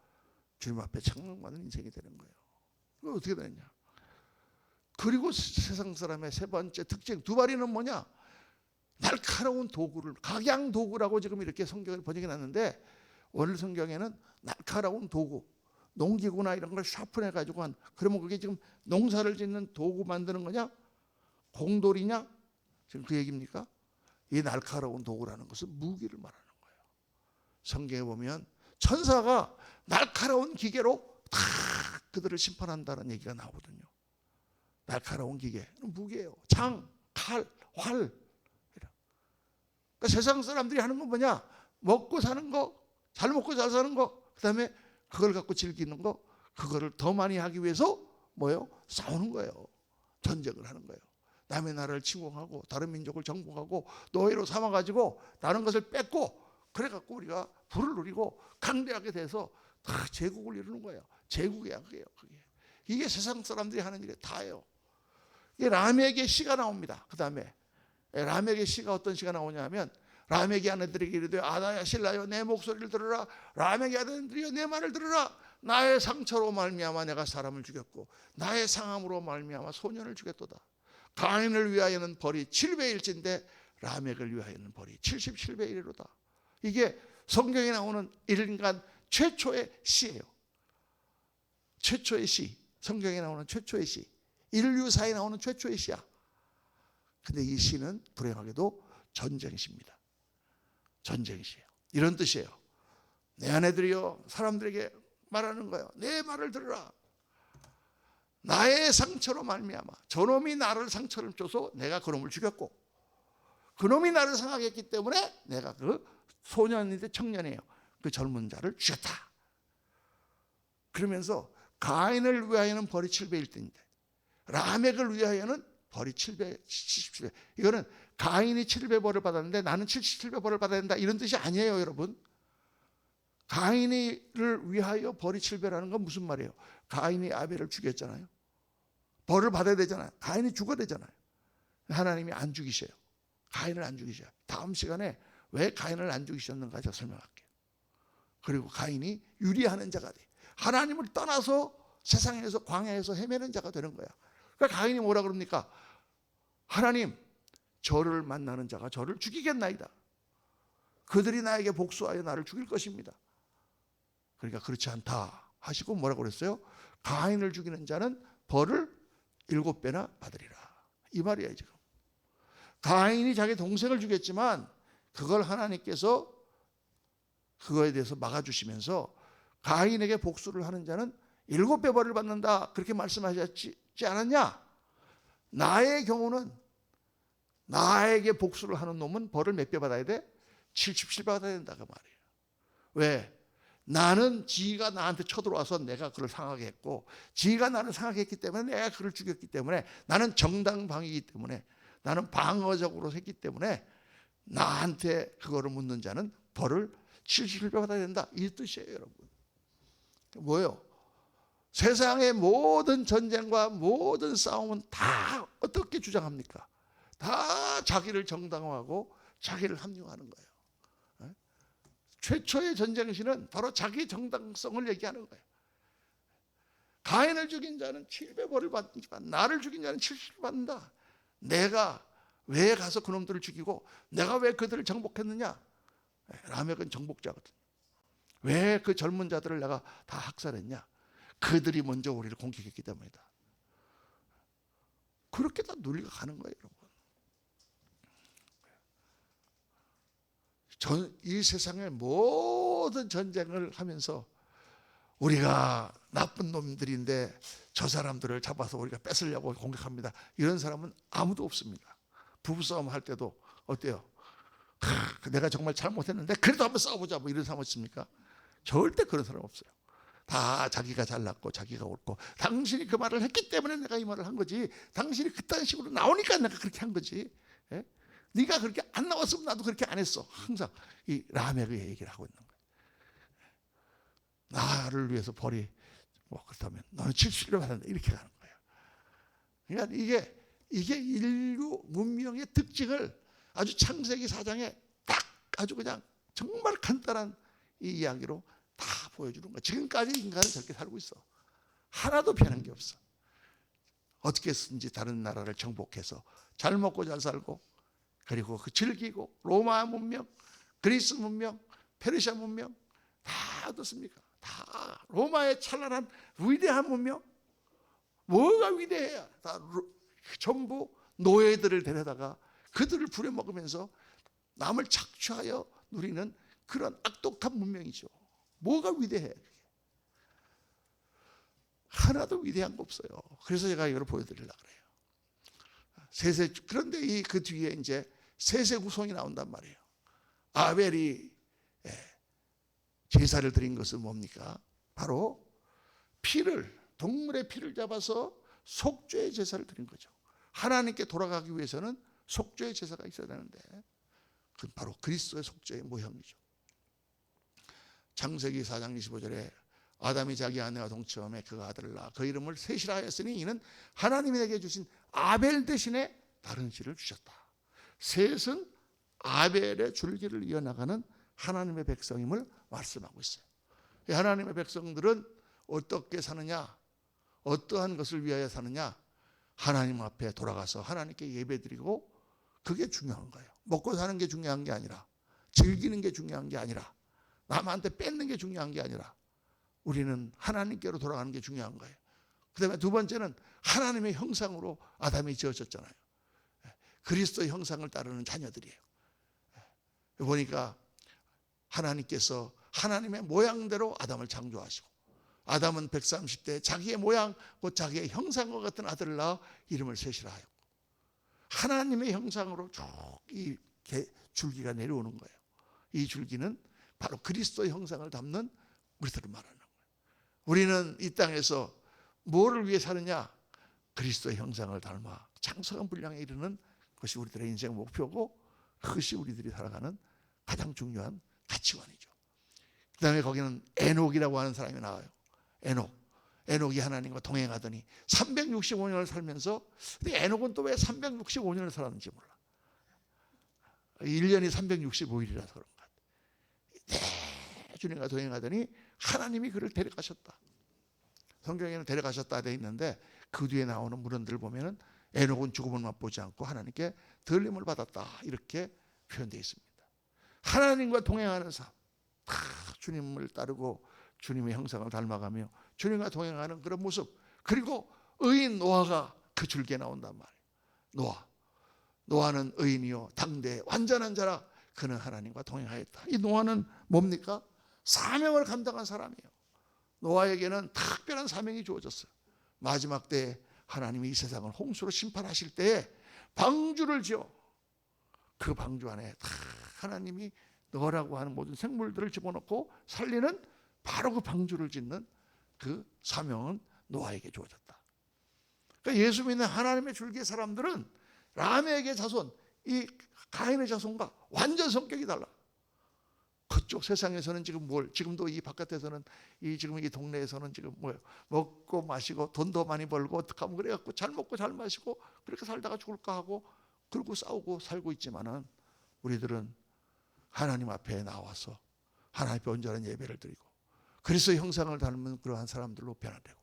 주님 앞에 책망받는 인생이 되는 거예요. 그럼 어떻게 되느냐? 그리고 세상 사람의 세 번째 특징 두 마리는 뭐냐? 날카로운 도구를 각양도구라고 지금 이렇게 성경을 번역해 놨는데 오늘 성경에는 날카로운 도구, 농기구나 이런 걸 샤픈해 가지고 그러면 그게 지금 농사를 짓는 도구 만드는 거냐? 공돌이냐? 지금 그 얘기입니까? 이 날카로운 도구라는 것은 무기를 말하는 거예요. 성경에 보면 천사가 날카로운 기계로 다 그들을 심판한다는 얘기가 나오거든요. 날카로운 기계, 무기예요. 창, 칼, 활. 그러니까 세상 사람들이 하는 건 뭐냐? 먹고 사는 거 잘 먹고 잘 사는 거, 그다음에 그걸 갖고 즐기는 거, 그거를 더 많이 하기 위해서 뭐예요? 싸우는 거예요. 전쟁을 하는 거예요. 남의 나라를 침공하고 다른 민족을 정복하고 노예로 삼아가지고 다른 것을 뺏고, 그래갖고 우리가 부를 누리고 강대하게 돼서 다 제국을 이루는 거예요. 제국이야 그게요. 이게 세상 사람들이 하는 일이 다예요. 이게 라멕의 시가 나옵니다. 그 다음에 라멕의 시가 어떤 시가 나오냐면, 라멕의 아내들에게 이르되 아다야 신라여 내 목소리를 들으라. 라멕의 아내들이여 내 말을 들으라. 나의 상처로 말미암아 내가 사람을 죽였고 나의 상함으로 말미암아 소년을 죽였도다. 가인을 위하여는 벌이 7배일진데 라멕을 위하여는 벌이 77배이로다. 이게 성경에 나오는 인간 최초의 시예요. 최초의 시. 성경에 나오는 최초의 시. 인류사에 나오는 최초의 시야. 근데 이 시는 불행하게도 전쟁시입니다. 전쟁시예요. 이런 뜻이에요. 내 아내들이여, 사람들에게 말하는 거예요. 내 말을 들으라. 나의 상처로 말미암아, 저놈이 나를 상처를 줘서 내가 그놈을 죽였고, 그놈이 나를 상하게 때문에 내가 그 소년인데 청년이에요. 그 젊은 자를 죽였다. 그러면서 가인을 위하여는 벌이 7배일 때인데 라멕을 위하여는 벌이 7배, 77배. 이거는 가인이 7배 벌을 받았는데 나는 77배 벌을 받아야 된다, 이런 뜻이 아니에요, 여러분. 가인을 위하여 벌이 7배라는 건 무슨 말이에요? 가인이 아벨을 죽였잖아요. 벌을 받아야 되잖아요. 가인이 죽어야 되잖아요. 하나님이 안 죽이셔요. 가인을 안 죽이셔요. 다음 시간에 왜 가인을 안 죽이셨는가 제가 설명할게요. 그리고 가인이 유리하는 자가 돼. 하나님을 떠나서 세상에서 광야에서 헤매는 자가 되는 거야. 그러니까 가인이 뭐라 그럽니까? 하나님, 저를 만나는 자가 저를 죽이겠나이다. 그들이 나에게 복수하여 나를 죽일 것입니다. 그러니까 그렇지 않다 하시고 뭐라고 그랬어요? 가인을 죽이는 자는 벌을 7배나 받으리라. 이 말이에요 지금. 가인이 자기 동생을 죽였지만 그걸 하나님께서 그거에 대해서 막아주시면서 가인에게 복수를 하는 자는 7배 벌을 받는다, 그렇게 말씀하셨지 않았냐? 나의 경우는 나에게 복수를 하는 놈은 벌을 몇 배 받아야 돼? 77배 받아야 된다 그 말이에요. 왜? 나는 지가 나한테 쳐들어와서 내가 그를 상하게 했고, 지가 나를 상하게 했기 때문에 내가 그를 죽였기 때문에, 나는 정당방위이기 때문에, 나는 방어적으로 했기 때문에 나한테 그거를 묻는 자는 벌을 77배 받아야 된다, 이 뜻이에요 여러분. 뭐예요? 세상의 모든 전쟁과 모든 싸움은 다 어떻게 주장합니까? 다 자기를 정당화하고 자기를 합리화하는 거예요. 최초의 전쟁시는 바로 자기 정당성을 얘기하는 거예요. 가인을 죽인 자는 7배 벌을 받지만 나를 죽인 자는 70배 받는다. 내가 왜 가서 그놈들을 죽이고 내가 왜 그들을 정복했느냐? 라멕은 정복자거든요. 왜 그 젊은 자들을 내가 다 학살했냐? 그들이 먼저 우리를 공격했기 때문이다. 그렇게 다 논리가 가는 거예요, 여러분. 이 세상의 모든 전쟁을 하면서 우리가 나쁜 놈들인데 저 사람들을 잡아서 우리가 뺏으려고 공격합니다, 이런 사람은 아무도 없습니다. 부부싸움 할 때도 어때요? 내가 정말 잘못했는데 그래도 한번 싸워보자, 뭐 이런 사람 있습니까? 절대 그런 사람 없어요. 다 자기가 잘났고 자기가 옳고, 당신이 그 말을 했기 때문에 내가 이 말을 한 거지, 당신이 그딴 식으로 나오니까 내가 그렇게 한 거지. 예? 네가 그렇게 안 나왔으면 나도 그렇게 안 했어. 항상 이 라멕의 얘기를 하고 있는 거예요. 나를 위해서 벌이 뭐 그렇다면 너는 70을 받는다, 이렇게 가는 거예요. 그러니까 이게 인류 문명의 특징을 아주 창세기 4장에 딱 아주 그냥 정말 간단한 이 이야기로 다 보여주는 거예요. 지금까지 인간은 저렇게 살고 있어. 하나도 변한 게 없어. 어떻게든지 다른 나라를 정복해서 잘 먹고 잘 살고, 그리고 그 즐기고, 로마 문명, 그리스 문명, 페르시아 문명 다 어떻습니까? 다 로마의 찬란한 위대한 문명. 뭐가 위대해야? 다 전부 노예들을 데려다가 그들을 부려먹으면서 남을 착취하여 누리는 그런 악독한 문명이죠. 뭐가 위대해? 하나도 위대한 거 없어요. 그래서 제가 이걸 보여드리려고 그래요. 그런데 그 뒤에 이제 셋의 후손이 나온단 말이에요. 아벨이 제사를 드린 것은 뭡니까? 바로 동물의 피를 잡아서 속죄의 제사를 드린 거죠. 하나님께 돌아가기 위해서는 속죄의 제사가 있어야 되는데 그 바로 그리스도의 속죄의 모형이죠. 창세기 4장 25절에 아담이 자기 아내와 동침함에 그가 아들을 낳아 그 이름을 셋이라 하였으니 이는 하나님이 내게 주신 아벨 대신에 다른 씨를 주셨다. 셋은 아벨의 줄기를 이어나가는 하나님의 백성임을 말씀하고 있어요. 하나님의 백성들은 어떻게 사느냐, 어떠한 것을 위하여 사느냐, 하나님 앞에 돌아가서 하나님께 예배드리고, 그게 중요한 거예요. 먹고 사는 게 중요한 게 아니라, 즐기는 게 중요한 게 아니라, 남한테 뺏는 게 중요한 게 아니라 우리는 하나님께로 돌아가는 게 중요한 거예요. 그 다음에 두 번째는 하나님의 형상으로 아담이 지어졌잖아요. 그리스도의 형상을 따르는 자녀들이에요. 보니까 하나님께서 하나님의 모양대로 아담을 창조하시고, 아담은 130대 자기의 모양 곧 자기의 형상과 같은 아들을 낳아 이름을 셋이라 하였고, 하나님의 형상으로 쭉 이 줄기가 내려오는 거예요. 이 줄기는 바로 그리스도의 형상을 담는 우리들을 말하는 거예요. 우리는 이 땅에서 뭐를 위해 사느냐? 그리스도의 형상을 닮아 장성한 분량에 이르는 것이 우리들의 인생 목표고, 그것이 우리들이 살아가는 가장 중요한 가치관이죠. 그 다음에 거기는 에녹이라고 하는 사람이 나와요. 에녹이 하나님과 동행하더니 365년을 살면서, 근데 에녹은 또 왜 365년을 살았는지 몰라. 1년이 365일이라서 그런 것 같아요. 네, 주님과 동행하더니 하나님이 그를 데려가셨다. 성경에는 데려가셨다 되어 있는데 그 뒤에 나오는 문헌들을 보면은 에녹은 죽음을 맛보지 않고 하나님께 들림을 받았다, 이렇게 표현되어 있습니다. 하나님과 동행하는 삶, 다 주님을 따르고 주님의 형상을 닮아가며 주님과 동행하는 그런 모습, 그리고 의인 노아가 그 줄기에 나온단 말이에요. 노아는 의인이요 당대 완전한 자라 그는 하나님과 동행하였다. 이 노아는 뭡니까? 사명을 감당한 사람이에요. 노아에게는 특별한 사명이 주어졌어요. 마지막 때에 하나님이 이 세상을 홍수로 심판하실 때에 방주를 지어 그 방주 안에 다 하나님이 너라고 하는 모든 생물들을 집어넣고 살리는 바로 그 방주를 짓는 그 사명은 노아에게 주어졌다. 그러니까 예수 믿는 하나님의 줄기의 사람들은 라멕의 자손, 이 가인의 자손과 완전 성격이 달라. 그쪽 세상에서는 지금도 이 바깥에서는 지금 이 동네에서는 지금 먹고 마시고 돈도 많이 벌고 어떻게 하면 그래갖고 잘 먹고 잘 마시고 그렇게 살다가 죽을까 하고 그러고 싸우고 살고 있지만은, 우리들은 하나님 앞에 나와서 하나님 앞에 온전한 예배를 드리고 그리스도의 형상을 닮은 그러한 사람들로 변화되고,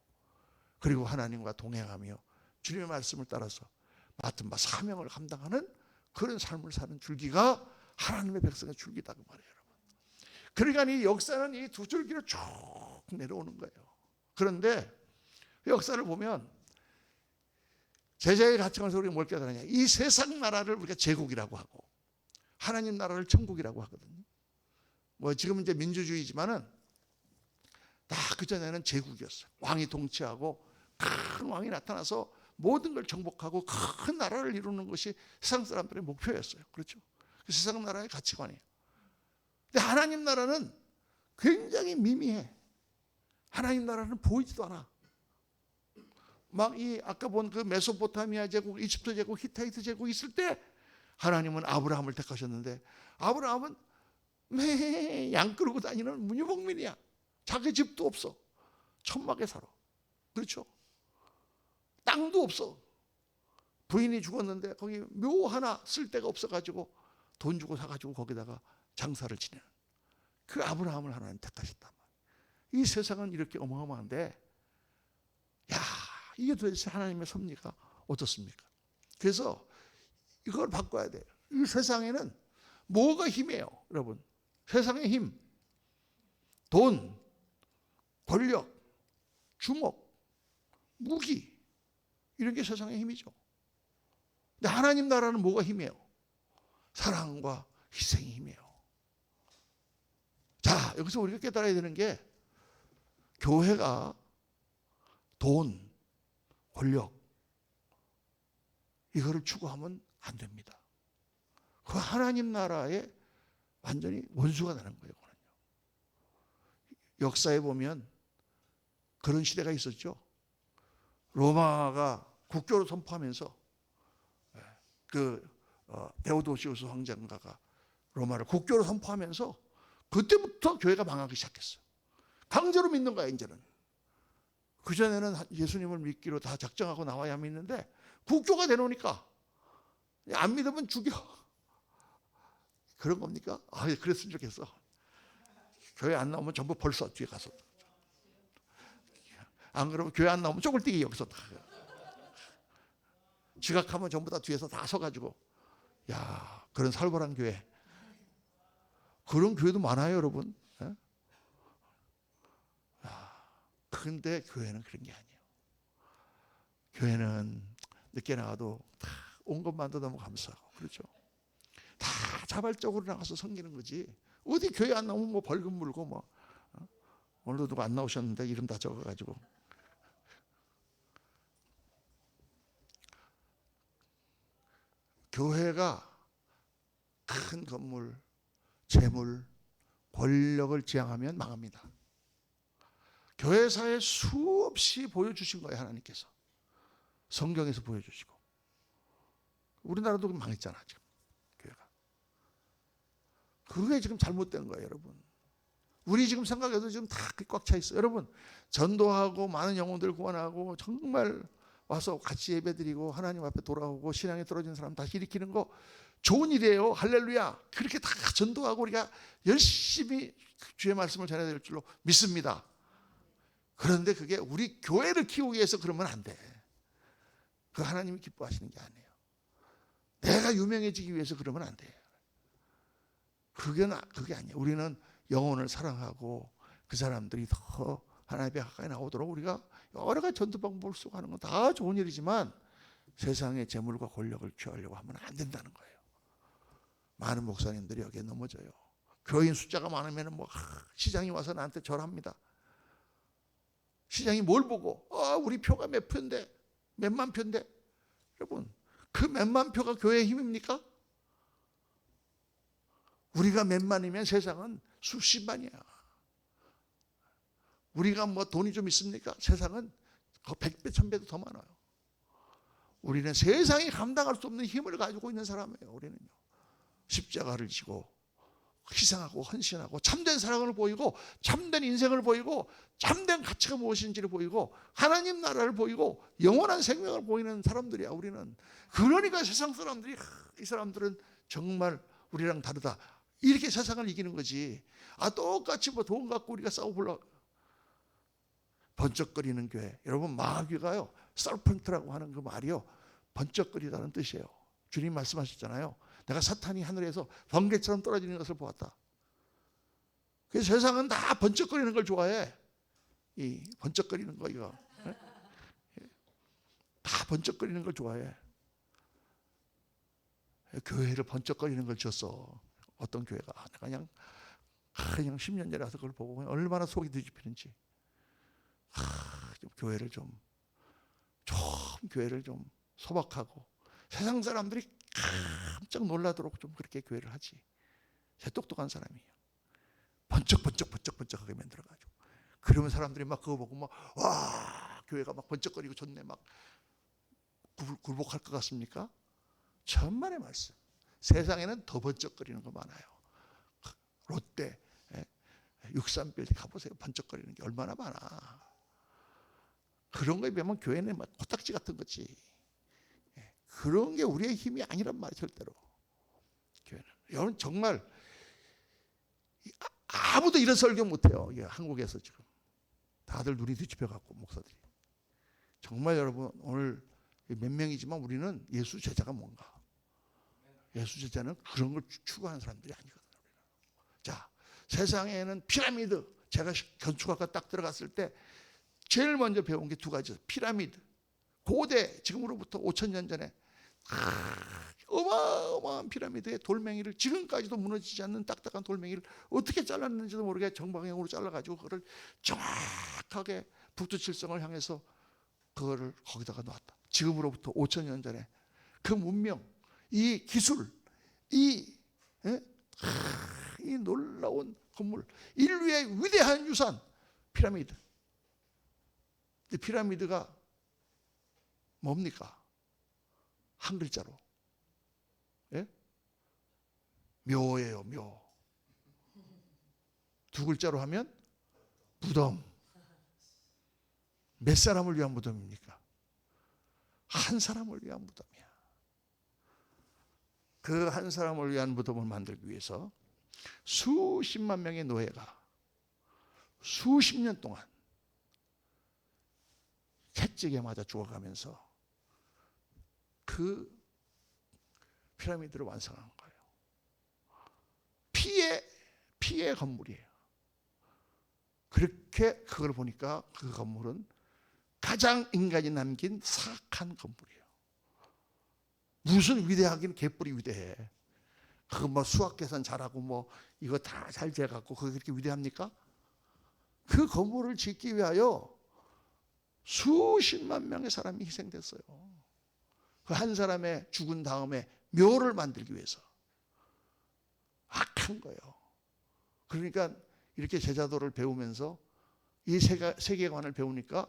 그리고 하나님과 동행하며 주님의 말씀을 따라서 맡은 바 사명을 감당하는 그런 삶을 사는 줄기가 하나님의 백성의 줄기다, 그 말이에요, 여러분. 그러니까 이 역사는 이 두 줄기로 쭉 내려오는 거예요. 그런데 역사를 보면 제자의 가치관에서 우리가 뭘 깨달으냐? 이 세상 나라를 우리가 제국이라고 하고 하나님 나라를 천국이라고 하거든요. 지금 이제 민주주의지만은 다 그전에는 제국이었어요. 왕이 통치하고 큰 왕이 나타나서 모든 걸 정복하고 큰 나라를 이루는 것이 세상 사람들의 목표였어요. 그렇죠? 그 세상 나라의 가치관이에요. 근데 하나님 나라는 굉장히 미미해. 하나님 나라는 보이지도 않아. 아까 본 그 메소포타미아 제국, 이집트 제국, 히타이트 제국 있을 때 하나님은 아브라함을 택하셨는데, 아브라함은 매 양 끌고 다니는 문유복민이야. 자기 집도 없어. 천막에 살아. 그렇죠? 땅도 없어. 부인이 죽었는데 거기 묘 하나 쓸 데가 없어가지고 돈 주고 사가지고 거기다가 장사를 지내는 그 아브라함을 하나님 택하셨단 말이에요. 이 세상은 이렇게 어마어마한데, 이게 도대체 하나님의 섭리가 어떻습니까? 그래서 이걸 바꿔야 돼요. 이 세상에는 뭐가 힘이에요, 여러분? 세상의 힘, 돈, 권력, 주목, 무기, 이런 게 세상의 힘이죠. 근데 하나님 나라는 뭐가 힘이에요? 사랑과 희생이 힘이에요. 자, 여기서 우리가 깨달아야 되는 게, 교회가 돈, 권력, 이거를 추구하면 안 됩니다. 그 하나님 나라에 완전히 원수가 되는 거예요. 역사에 보면 그런 시대가 있었죠. 로마가 국교를 선포하면서 데오도시우스 황장가가 로마를 국교로 선포하면서 그때부터 교회가 망하기 시작했어요. 강제로 믿는 거야 이제는. 그전에는 예수님을 믿기로 다 작정하고 나와야 믿는데 국교가 되놓으니까 안 믿으면 죽여. 그런 겁니까? 그랬으면 좋겠어. 교회 안 나오면 전부 벌써 뒤에 가서. 안 그러면 교회 안 나오면 쪼글뛰기 여기서 다. 지각하면 전부 다 뒤에서 다 서가지고. 야, 그런 살벌한 교회. 그런 교회도 많아요, 여러분. 그런데 교회는 그런 게 아니에요. 교회는 늦게 나와도 다 온 것만도 너무 감사하고 그렇죠. 다 자발적으로 나가서 섬기는 거지. 어디 교회 안 나오면 뭐 벌금 물고 뭐. 오늘도 누가 안 나오셨는데 이름 다 적어가지고. 교회가 큰 건물, 재물, 권력을 지향하면 망합니다. 교회사에 수없이 보여주신 거예요, 하나님께서. 성경에서 보여주시고. 우리나라도 망했잖아, 지금. 교회가. 그게 지금 잘못된 거예요, 여러분. 우리 지금 생각해도 지금 다 꽉 차 있어요. 여러분, 전도하고 많은 영혼들 구원하고 정말 와서 같이 예배드리고 하나님 앞에 돌아오고 신앙에 떨어진 사람 다시 일으키는 거 좋은 일이에요. 할렐루야. 그렇게 다 전도하고 우리가 열심히 주의 말씀을 전해야 될 줄로 믿습니다. 그런데 그게 우리 교회를 키우기 위해서 그러면 안 돼. 그 하나님이 기뻐하시는 게 아니에요. 내가 유명해지기 위해서 그러면 안 돼. 그게 아니에요. 우리는 영혼을 사랑하고 그 사람들이 더 하나님 앞에 가까이 나오도록 우리가 여러 가지 전도 방법을 쓰고 하는 건 다 좋은 일이지만 세상의 재물과 권력을 취하려고 하면 안 된다는 거예요. 많은 목사님들이 여기에 넘어져요. 교인 숫자가 많으면 시장이 와서 나한테 절합니다. 시장이 뭘 보고 우리 표가 몇 표인데 몇만 표인데 여러분 그 몇만 표가 교회의 힘입니까? 우리가 몇만이면 세상은 수십만이야. 우리가 뭐 돈이 좀 있습니까? 세상은 100배, 1000배도 더 많아요. 우리는 세상이 감당할 수 없는 힘을 가지고 있는 사람이에요. 우리는요. 십자가를 지고 희생하고 헌신하고 참된 사랑을 보이고 참된 인생을 보이고 참된 가치가 무엇인지를 보이고 하나님 나라를 보이고 영원한 생명을 보이는 사람들이야. 우리는. 그러니까 세상 사람들이 이 사람들은 정말 우리랑 다르다. 이렇게 세상을 이기는 거지. 똑같이 뭐 돈 갖고 우리가 싸워보려고. 번쩍거리는 교회. 여러분 마귀가요. 서펀트라고 하는 그 말이요. 번쩍거리다는 뜻이에요. 주님 말씀하셨잖아요. 내가 사탄이 하늘에서 번개처럼 떨어지는 것을 보았다. 그래서 세상은 다 번쩍거리는 걸 좋아해. 이 번쩍거리는 거 이거. 다 번쩍거리는 걸 좋아해. 교회를 번쩍거리는 걸 줬어. 어떤 교회가. 내가 그냥 10년 전에 와서 그걸 보고 얼마나 속이 뒤집히는지. 교회를 좀 소박하고 세상 사람들이 깜짝 놀라도록 좀 그렇게 교회를 하지. 제 똑똑한 사람이에요. 번쩍하게 만들어가지고. 그러면 사람들이 막 그거 보고 와 교회가 막 번쩍거리고 좋네 막 굴복할 것 같습니까? 천만의 말씀. 세상에는 더 번쩍거리는 거 많아요. 롯데 63빌딩 가보세요. 번쩍거리는 게 얼마나 많아. 그런 거에 비하면 교회는 막 코딱지 같은 거지. 그런 게 우리의 힘이 아니란 말이에요. 절대로. 교회는. 여러분 정말 아무도 이런 설교 못해요. 한국에서 지금. 다들 눈이 뒤집혀갖고 목사들이. 정말 여러분 오늘 몇 명이지만 우리는 예수 제자가 뭔가. 예수 제자는 그런 걸 추구하는 사람들이 아니거든요. 자, 세상에는 피라미드. 제가 건축학과 딱 들어갔을 때 제일 먼저 배운 게 두 가지예요. 피라미드. 고대 지금으로부터 5000년 전에 어마어마한 피라미드의 돌멩이를 지금까지도 무너지지 않는 딱딱한 돌멩이를 어떻게 잘랐는지도 모르게 정방향으로 잘라가지고 그거를 정확하게 북두칠성을 향해서 그거를 거기다가 놨다. 지금으로부터 5000년 전에 그 문명, 이 기술, 이 놀라운 건물, 인류의 위대한 유산, 피라미드. 근데 피라미드가 뭡니까? 한 글자로. 예? 묘예요, 묘. 두 글자로 하면 무덤. 몇 사람을 위한 무덤입니까? 한 사람을 위한 무덤이야. 그 한 사람을 위한 무덤을 만들기 위해서 수십만 명의 노예가 수십 년 동안 채찍에 맞아 죽어가면서 그 피라미드를 완성한 거예요. 피의 건물이에요. 그렇게 그걸 보니까 그 건물은 가장 인간이 남긴 사악한 건물이에요. 무슨 위대하긴 개뿔이 위대해. 그거 뭐 수학 계산 잘하고 뭐 이거 다 잘 돼갖고 그게 그렇게 위대합니까? 그 건물을 짓기 위하여 수십만 명의 사람이 희생됐어요. 그 한 사람의 죽은 다음에 묘를 만들기 위해서. 악한 거예요. 그러니까 이렇게 제자도를 배우면서 이 세계관을 배우니까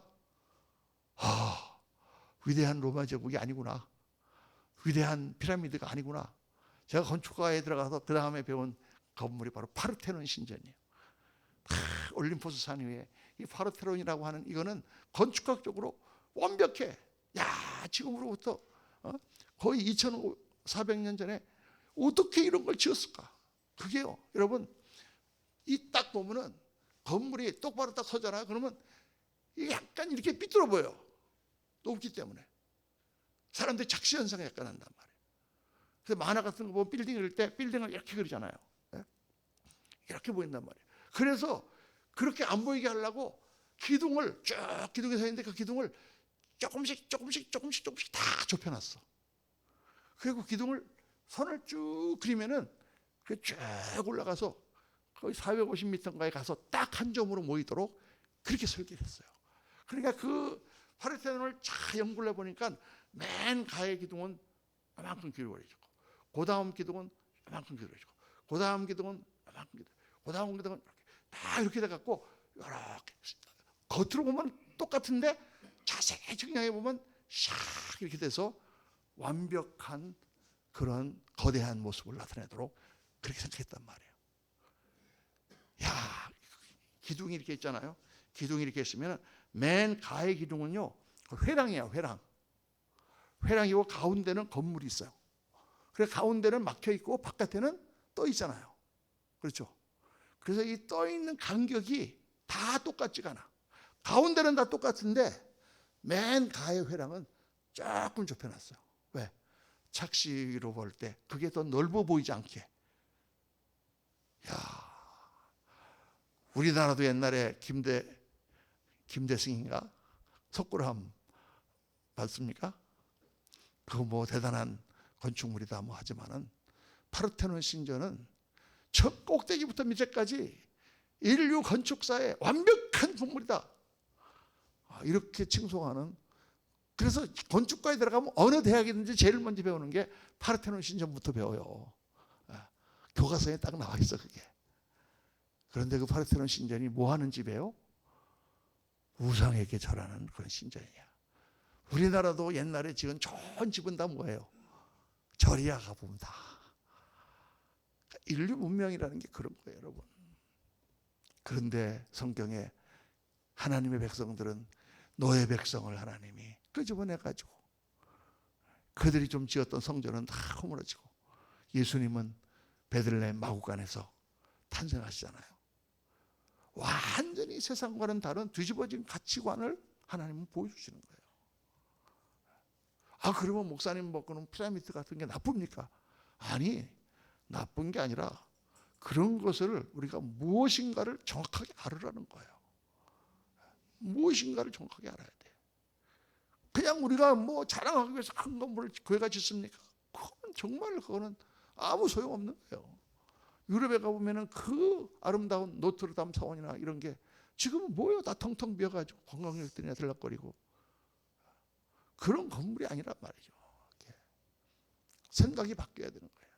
위대한 로마 제국이 아니구나. 위대한 피라미드가 아니구나. 제가 건축가에 들어가서 그 다음에 배운 건물이 바로 파르테논 신전이에요. 올림포스 산 위에 이 파르테논이라고 하는 이거는 건축학적으로 완벽해. 야, 지금으로부터 거의 2,400년 전에 어떻게 이런 걸 지었을까? 그게요, 여러분, 이 딱 보면은 건물이 똑바로 딱 서잖아요. 그러면 이게 약간 이렇게 삐뚤어 보여. 높기 때문에. 사람들이 착시 현상이 약간 난단 말이에요. 그래서 만화 같은 거 보면 빌딩 그릴 때 빌딩을 이렇게 그리잖아요. 이렇게 보인단 말이에요. 그래서 그렇게 안 보이게 하려고 기둥을 쭉 기둥에 서 있는데 그 기둥을 조금씩 다 좁혀놨어. 그리고 기둥을 선을 쭉 그리면은 쭉 올라가서 거의 450m인가에 가서 딱 한 점으로 모이도록 그렇게 설계했어요. 그러니까 그 파르테논을 잘 연구를 해보니까 맨 가의 기둥은 이만큼 길어지고, 그 다음 기둥은 이만큼 길어지고, 그 다음 기둥은 이만큼 길어지고, 그 다음 기둥은 다 이렇게 돼갖고 이렇게 겉으로 보면 똑같은데 자세히 측량해 보면 샥 이렇게 돼서 완벽한 그런 거대한 모습을 나타내도록 그렇게 생각했단 말이에요. 야, 기둥이 이렇게 있잖아요. 기둥이 이렇게 있으면 맨 가의 기둥은요, 회랑이에요, 회랑. 회랑이고 가운데는 건물이 있어요. 그래서 가운데는 막혀 있고 바깥에는 떠 있잖아요. 그렇죠? 그래서 이 떠 있는 간격이 다 똑같지가 않아. 가운데는 다 똑같은데 맨 가의 회랑은 조금 좁혀놨어요. 왜? 착시로 볼 때 그게 더 넓어 보이지 않게. 야, 우리나라도 옛날에 김대승인가 석굴암 봤습니까? 그거 뭐 대단한 건축물이다 뭐 하지만은 파르테논 신전은 첫 꼭대기부터 밑에까지 인류 건축사의 완벽한 건물이다. 이렇게 칭송하는. 그래서 건축과에 들어가면 어느 대학이든지 제일 먼저 배우는 게 파르테논 신전부터 배워요. 교과서에 딱 나와 있어 그게. 그런데 그 파르테논 신전이 뭐 하는 집이에요? 우상에게 절하는 그런 신전이야. 우리나라도 옛날에 지은 좋은 집은 다 뭐예요? 절이야 가보면 다. 인류 문명이라는 게 그런 거예요, 여러분. 그런데 성경에 하나님의 백성들은 너의 백성을 하나님이 끄집어내가지고 그들이 좀 지었던 성전은 다 허물어지고 예수님은 베들레헴 마구간에서 탄생하시잖아요. 완전히 세상과는 다른 뒤집어진 가치관을 하나님은 보여주시는 거예요. 그러면 목사님 먹고는 피라미드 같은 게 나쁩니까? 아니, 나쁜 게 아니라 그런 것을 우리가 무엇인가를 정확하게 알으라는 거예요. 무엇인가를 정확하게 알아야 돼. 그냥 우리가 뭐 자랑하기 위해서 큰 건물을 교회가 짓습니까? 그거는 아무 소용없는 거예요. 유럽에 가보면은 그 아름다운 노트르담 사원이나 이런 게 지금 뭐예요? 다 텅텅 비어가지고 관광객들이나 들락거리고. 그런 건물이 아니란 말이죠. 생각이 바뀌어야 되는 거예요.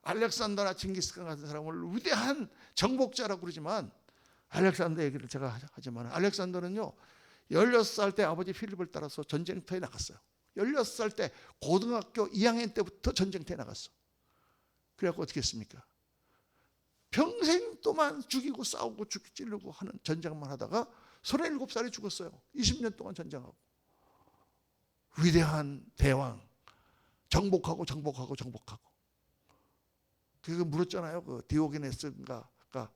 알렉산더나 징기스칸 같은 사람을 위대한 정복자라고 그러지만 알렉산더 얘기를 제가 하지만 알렉산더는요 16살 때 아버지 필립을 따라서 전쟁터에 나갔어요. 16살 때 고등학교 2학년 때부터 전쟁터에 나갔어. 그래갖고 어떻게 했습니까? 평생 동안 죽이고 싸우고 찌르고 하는 전쟁만 하다가 37살에 죽었어요. 20년 동안 전쟁하고. 위대한 대왕, 정복하고 정복하고 정복하고. 그 물었잖아요. 그 디오게네스인가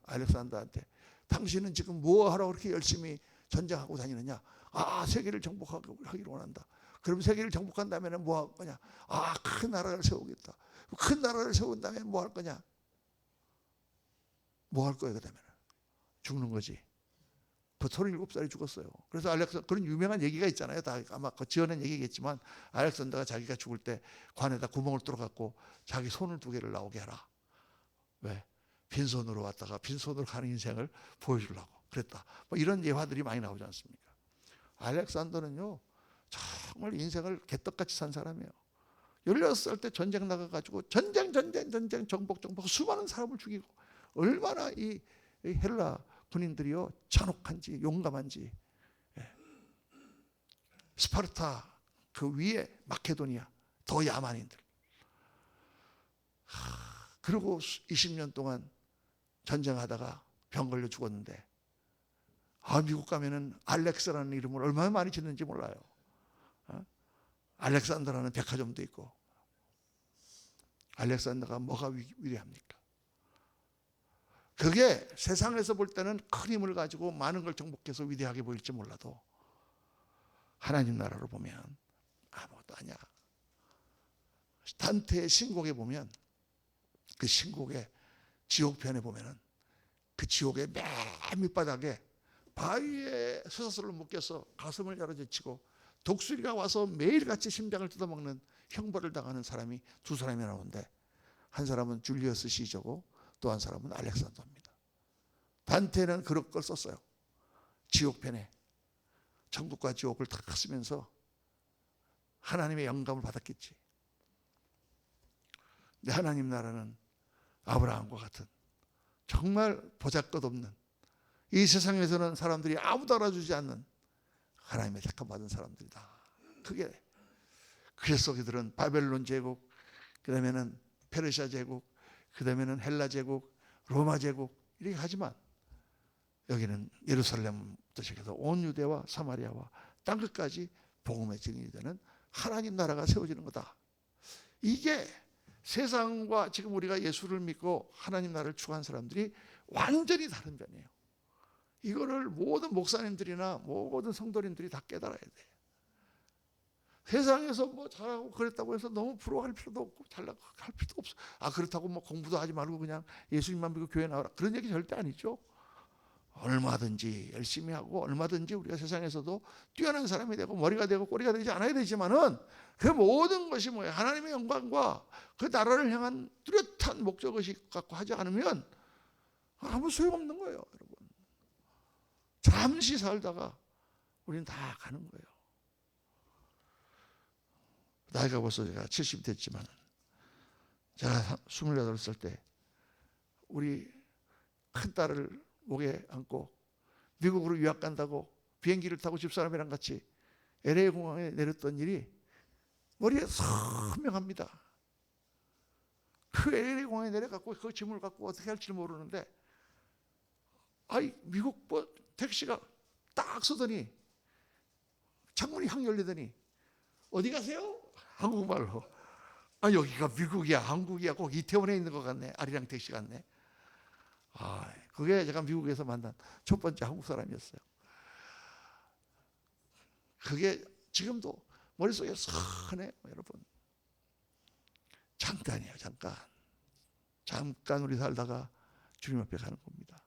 알렉산더한테 당신은 지금 뭐 하러 그렇게 열심히 전쟁하고 다니느냐? 아, 세계를 정복하기를 원한다. 그럼 세계를 정복한 다음에는 뭐 할 거냐? 아, 큰 나라를 세우겠다. 큰 나라를 세운 다음에 뭐 할 거냐? 뭐 할 거야, 그 다음에는? 죽는 거지. 그 37살이 죽었어요. 그래서 그런 유명한 얘기가 있잖아요. 다 아마 그 지어낸 얘기겠지만 알렉산더가 자기가 죽을 때 관에다 구멍을 뚫어갖고 자기 손을 2개를 나오게 하라. 왜? 빈손으로 왔다가 빈손으로 가는 인생을 보여주려고 그랬다. 뭐 이런 예화들이 많이 나오지 않습니까? 알렉산더는요 정말 인생을 개떡같이 산 사람이에요. 16살 때 전쟁 나가가지고 전쟁 정복 수많은 사람을 죽이고 얼마나 이 헬라 군인들이요 잔혹한지 용감한지. 스파르타 그 위에 마케도니아 더 야만인들. 그리고 20년 동안 전쟁하다가 병 걸려 죽었는데 미국 가면은 알렉스라는 이름을 얼마나 많이 짓는지 몰라요. 알렉산더라는 백화점도 있고. 알렉산더가 뭐가 위대합니까? 그게 세상에서 볼 때는 큰 힘을 가지고 많은 걸 정복해서 위대하게 보일지 몰라도 하나님 나라로 보면 아무것도 아니야. 단테의 신곡에 보면 그 신곡의 지옥편에 보면은 그 지옥의 맨 밑바닥에 바위에 쇠사슬로 묶여서 가슴을 열어젖히고 독수리가 와서 매일같이 심장을 뜯어먹는 형벌을 당하는 사람이 2사람이 나오는데 한 사람은 줄리어스 시저고 또 한 사람은 알렉산더입니다. 단테는 그런 걸 썼어요. 지옥편에 천국과 지옥을 다 쓰면서 하나님의 영감을 받았겠지. 근데 하나님 나라는 아브라함과 같은 정말 보잘것없는 이 세상에서는 사람들이 아무도 알아주지 않는 하나님의 택함받은 사람들이다. 그게 그래서 그들은 바벨론 제국, 그 다음에는 페르시아 제국, 그 다음에는 헬라 제국, 로마 제국 이렇게 하지만 여기는 예루살렘부터 시작해서 온 유대와 사마리아와 땅끝까지 복음의 증인이 되는 하나님 나라가 세워지는 거다. 이게 세상과 지금 우리가 예수를 믿고 하나님 나라를 추구한 사람들이 완전히 다른 변이에요. 이거를 모든 목사님들이나 모든 성도님들이 다 깨달아야 돼. 세상에서 뭐 잘하고 그랬다고 해서 너무 부러워할 필요도 없고 잘나고 할 필요도 없어. 그렇다고 뭐 공부도 하지 말고 그냥 예수님만 믿고 교회 나와라. 그런 얘기 절대 아니죠. 얼마든지 열심히 하고 얼마든지 우리가 세상에서도 뛰어난 사람이 되고 머리가 되고 꼬리가 되지 않아야 되지만은 그 모든 것이 뭐예요? 하나님의 영광과 그 나라를 향한 뚜렷한 목적의식 갖고 하지 않으면 아무 소용없는 거예요, 여러분. 잠시 살다가 우리는 다 가는 거예요. 나이가 벌써 제가 70 됐지만 제가 28살 때 우리 큰딸을 목에 안고 미국으로 유학 간다고 비행기를 타고 집사람이랑 같이 LA 공항에 내렸던 일이 머리에 선명합니다. 그 LA 공항에 내려갖고 그 짐을 갖고 어떻게 할지 모르는데 미국 택시가 딱 서더니 창문이 확 열리더니 어디 가세요? 한국말로. 여기가 미국이야 한국이야 꼭 이태원에 있는 것 같네. 아리랑 택시 같네. 그게 제가 미국에서 만난 첫 번째 한국 사람이었어요. 그게 지금도 머릿속에 선해요, 여러분. 잠깐이에요, 잠깐 우리 살다가 주님 앞에 가는 겁니다.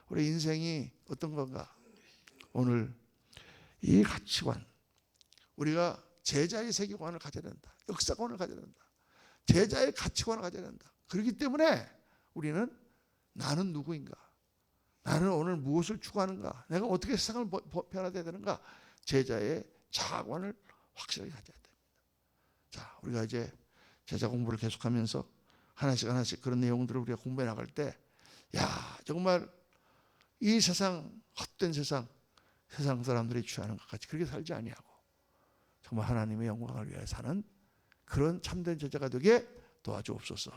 우리 인생이 어떤 건가? 오늘 이 가치관, 우리가 제자의 세계관을 가져야 된다. 역사관을 가져야 된다. 제자의 가치관을 가져야 된다. 그렇기 때문에 우리는 나는 누구인가? 나는 오늘 무엇을 추구하는가? 내가 어떻게 세상을 변화돼야 되는가? 제자의 자아관을 확실하게 가져야 됩니다. 자, 우리가 이제 제자 공부를 계속하면서 하나씩 그런 내용들을 우리가 공부해 나갈 때, 정말 이 세상 헛된 세상 사람들이 취하는 것 같이 그렇게 살지 아니하고 정말 하나님의 영광을 위하여 사는 그런 참된 제자가 되게 도와주옵소서.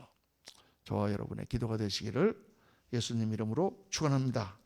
저와 여러분의 기도가 되시기를 예수님 이름으로 축원합니다.